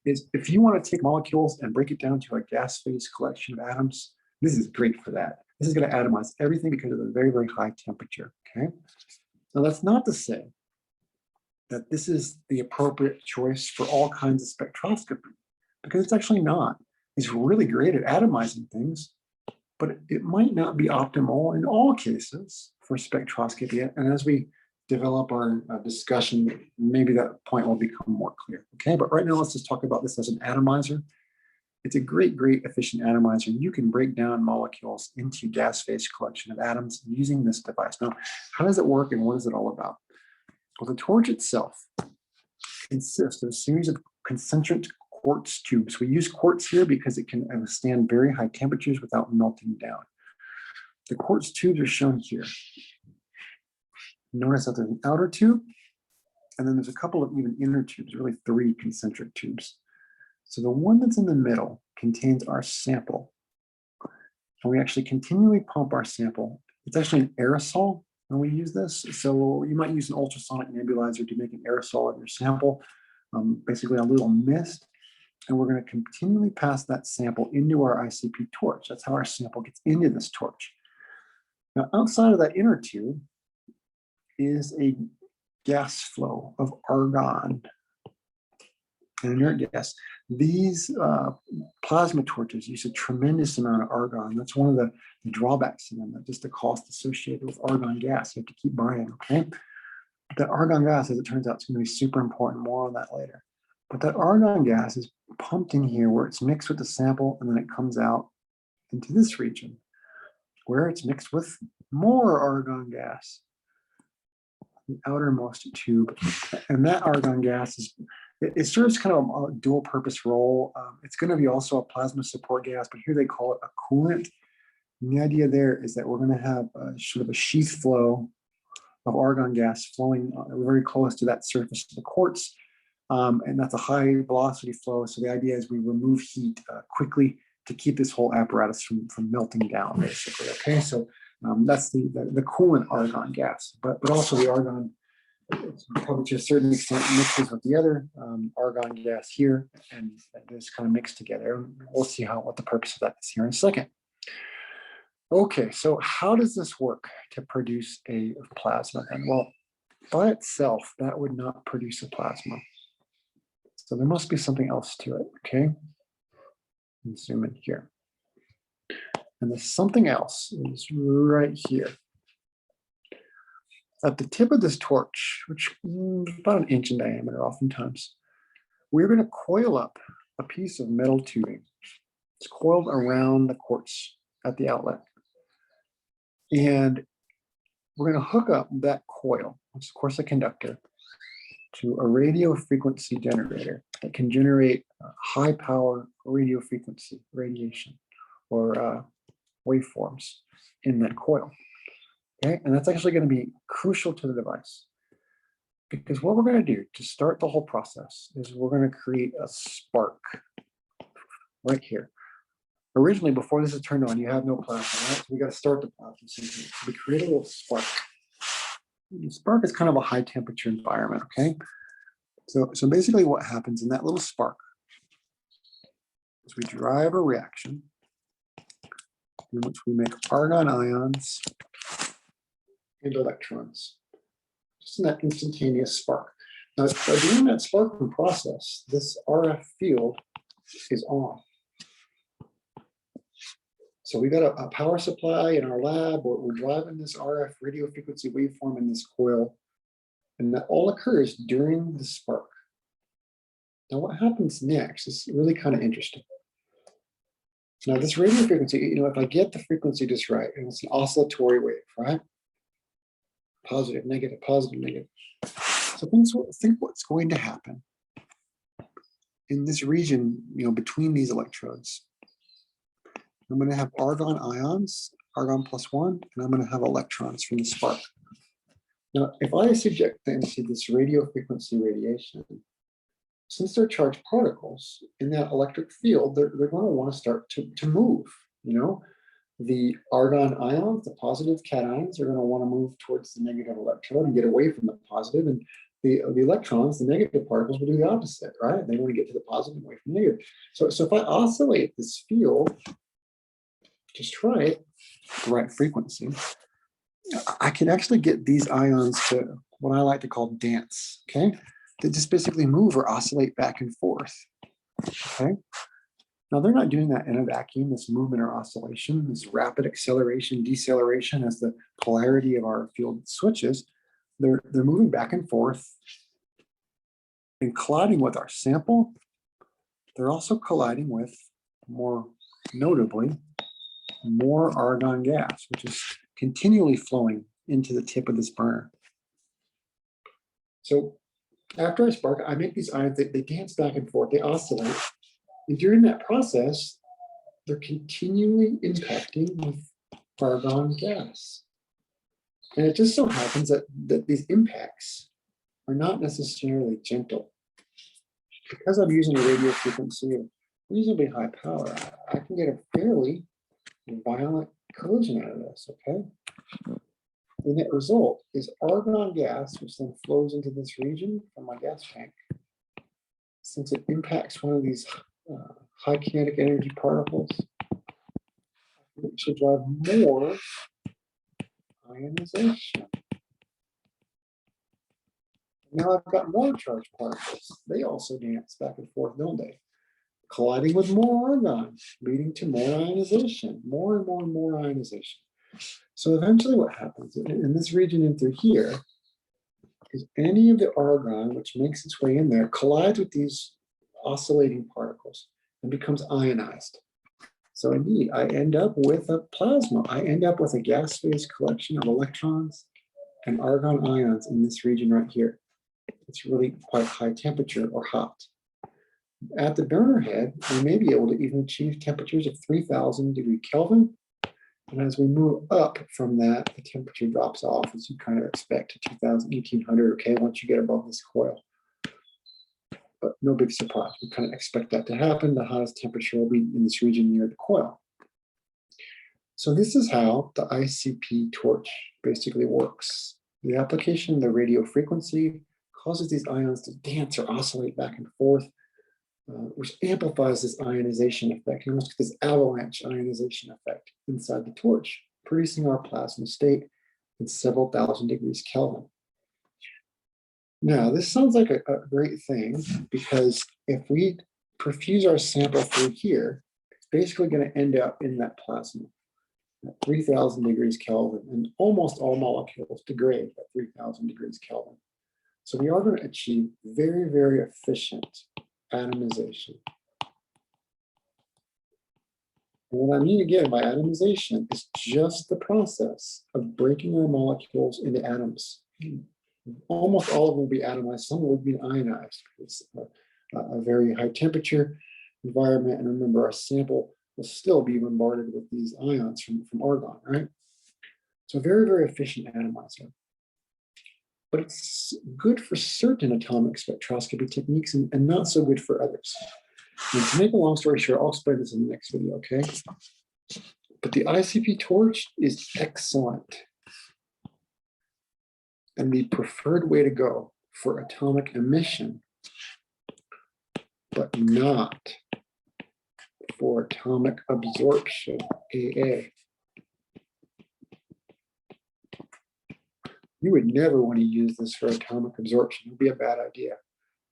is if you want to take molecules and break it down to a gas phase collection of atoms, this is great for that. This is going to atomize everything because of the very, very high temperature, okay? Now, that's not to say that this is the appropriate choice for all kinds of spectroscopy, because it's actually not. It's really great at atomizing things, but it might not be optimal in all cases for spectroscopy. And as we develop our discussion, maybe that point will become more clear, okay? But right now, let's just talk about this as an atomizer. It's a great, great efficient atomizer. You can break down molecules into gas phase collection of atoms using this device. Now, how does it work and what is it all about? Well, the torch itself consists of a series of concentric quartz tubes. We use quartz here because it can withstand very high temperatures without melting down. The quartz tubes are shown here. Notice that there's an outer tube, and then there's a couple of even inner tubes, really 3 concentric tubes. So the one that's in the middle contains our sample. And we actually continually pump our sample. It's actually an aerosol when we use this. So you might use an ultrasonic nebulizer to make an aerosol of your sample, basically a little mist. And we're going to continually pass that sample into our ICP torch. That's how our sample gets into this torch. Now, outside of that inner tube is a gas flow of argon, an inert gas. These plasma torches use a tremendous amount of argon. That's one of the drawbacks in them, just the cost associated with argon gas. You have to keep buying, okay? But that argon gas, as it turns out, is going to be super important. More on that later. But that argon gas is pumped in here where it's mixed with the sample, and then it comes out into this region where it's mixed with more argon gas, the outermost tube. And that argon gas it serves kind of a dual purpose role. It's going to be also a plasma support gas, but here they call it a coolant. And the idea there is that we're going to have sort of a sheath flow of argon gas flowing very close to that surface of the quartz. And that's a high velocity flow. So the idea is we remove heat quickly to keep this whole apparatus from melting down, basically. Okay, so that's the coolant argon gas, but also the argon It's probably to a certain extent mixes with the other argon gas here, and this kind of mixed together. We'll see what the purpose of that is here in a second. Okay, so how does this work to produce a plasma? And well, by itself, that would not produce a plasma. So there must be something else to it, okay? Let's zoom in here. And the something else is right here. At the tip of this torch, which is about an inch in diameter oftentimes, we're going to coil up a piece of metal tubing. It's coiled around the quartz at the outlet. And we're going to hook up that coil, which is of course a conductor, to a radio frequency generator that can generate high power radio frequency radiation or waveforms in that coil. Okay, and that's actually going to be crucial to the device, because what we're going to do to start the whole process is we're going to create a spark right here. Originally, before this is turned on, you have no plasma, right? So we got to start the plasma. So we create a little spark. The spark is kind of a high temperature environment, okay? So basically what happens in that little spark is we drive a reaction in which we make argon ions and electrons, just in that instantaneous spark. Now, during that sparking process, this RF field is on. So we got a power supply in our lab. We're driving this RF radio frequency waveform in this coil, and that all occurs during the spark. Now, what happens next is really kind of interesting. Now, this radio frequency, if I get the frequency just right, and it's an oscillatory wave, right? Positive, negative, positive, negative. So think what's going to happen in this region, between these electrodes. I'm going to have argon ions, argon +1, and I'm going to have electrons from the spark. Now, if I subject them to this radio frequency radiation, since they're charged particles in that electric field, they're going to want to start to move. The argon ions, the positive cations, are going to want to move towards the negative electrode and get away from the positive, and the electrons, the negative particles, will do the opposite, right? They want to get to the positive and away from the negative. So if I oscillate this field just right, the right frequency, I can actually get these ions to what I like to call dance, okay? They just basically move or oscillate back and forth, okay? Now, they're not doing that in a vacuum, this movement or oscillation, this rapid acceleration, deceleration as the polarity of our field switches. They're moving back and forth and colliding with our sample. They're also colliding with, more notably, more argon gas, which is continually flowing into the tip of this burner. So after I spark, I make these ions, they dance back and forth, they oscillate. And during that process, they're continually impacting with argon gas. And it just so happens that these impacts are not necessarily gentle. Because I'm using a radio frequency of reasonably high power, I can get a fairly violent collision out of this, okay? The net result is argon gas, which then flows into this region from my gas tank. Since it impacts one of these high kinetic energy particles, it should drive more ionization. Now I've got more charged particles. They also dance back and forth, don't they? Colliding with more argon, leading to more ionization, more and more and more ionization. So eventually what happens in this region and through here is any of the argon which makes its way in there collides with these oscillating particles and becomes ionized. So indeed, I end up with a plasma. I end up with a gas phase collection of electrons and argon ions in this region right here. It's really quite high temperature or hot. At the burner head, we may be able to even achieve temperatures of 3000 degree Kelvin. And as we move up from that, the temperature drops off, as you kind of expect, to 2000, 1800, okay, once you get above this coil. But no big surprise. We kind of expect that to happen. The highest temperature will be in this region near the coil. So this is how the ICP torch basically works. The application of the radio frequency causes these ions to dance or oscillate back and forth, which amplifies this ionization effect. You almost get this avalanche ionization effect inside the torch, producing our plasma state in several thousand degrees Kelvin. Now, this sounds like a great thing, because if we perfuse our sample through here, it's basically going to end up in that plasma at 3,000 degrees Kelvin, and almost all molecules degrade at 3,000 degrees Kelvin. So we are going to achieve very, very efficient atomization. And what I mean again by atomization is just the process of breaking our molecules into atoms. Almost all of them will be atomized, some will be ionized. It's a very high temperature environment, and remember, our sample will still be bombarded with these ions from argon, right? So very, very efficient atomizer. But it's good for certain atomic spectroscopy techniques and not so good for others. And to make a long story short, I'll explain this in the next video, okay? But the ICP torch is excellent and the preferred way to go for atomic emission, but not for atomic absorption, AA. You would never want to use this for atomic absorption. It would be a bad idea.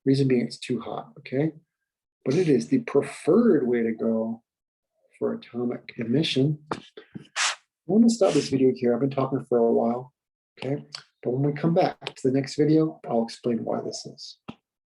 Reason being, it's too hot, okay? But it is the preferred way to go for atomic emission. I'm going to stop this video here. I've been talking for a while, okay? But when we come back to the next video, I'll explain why this is.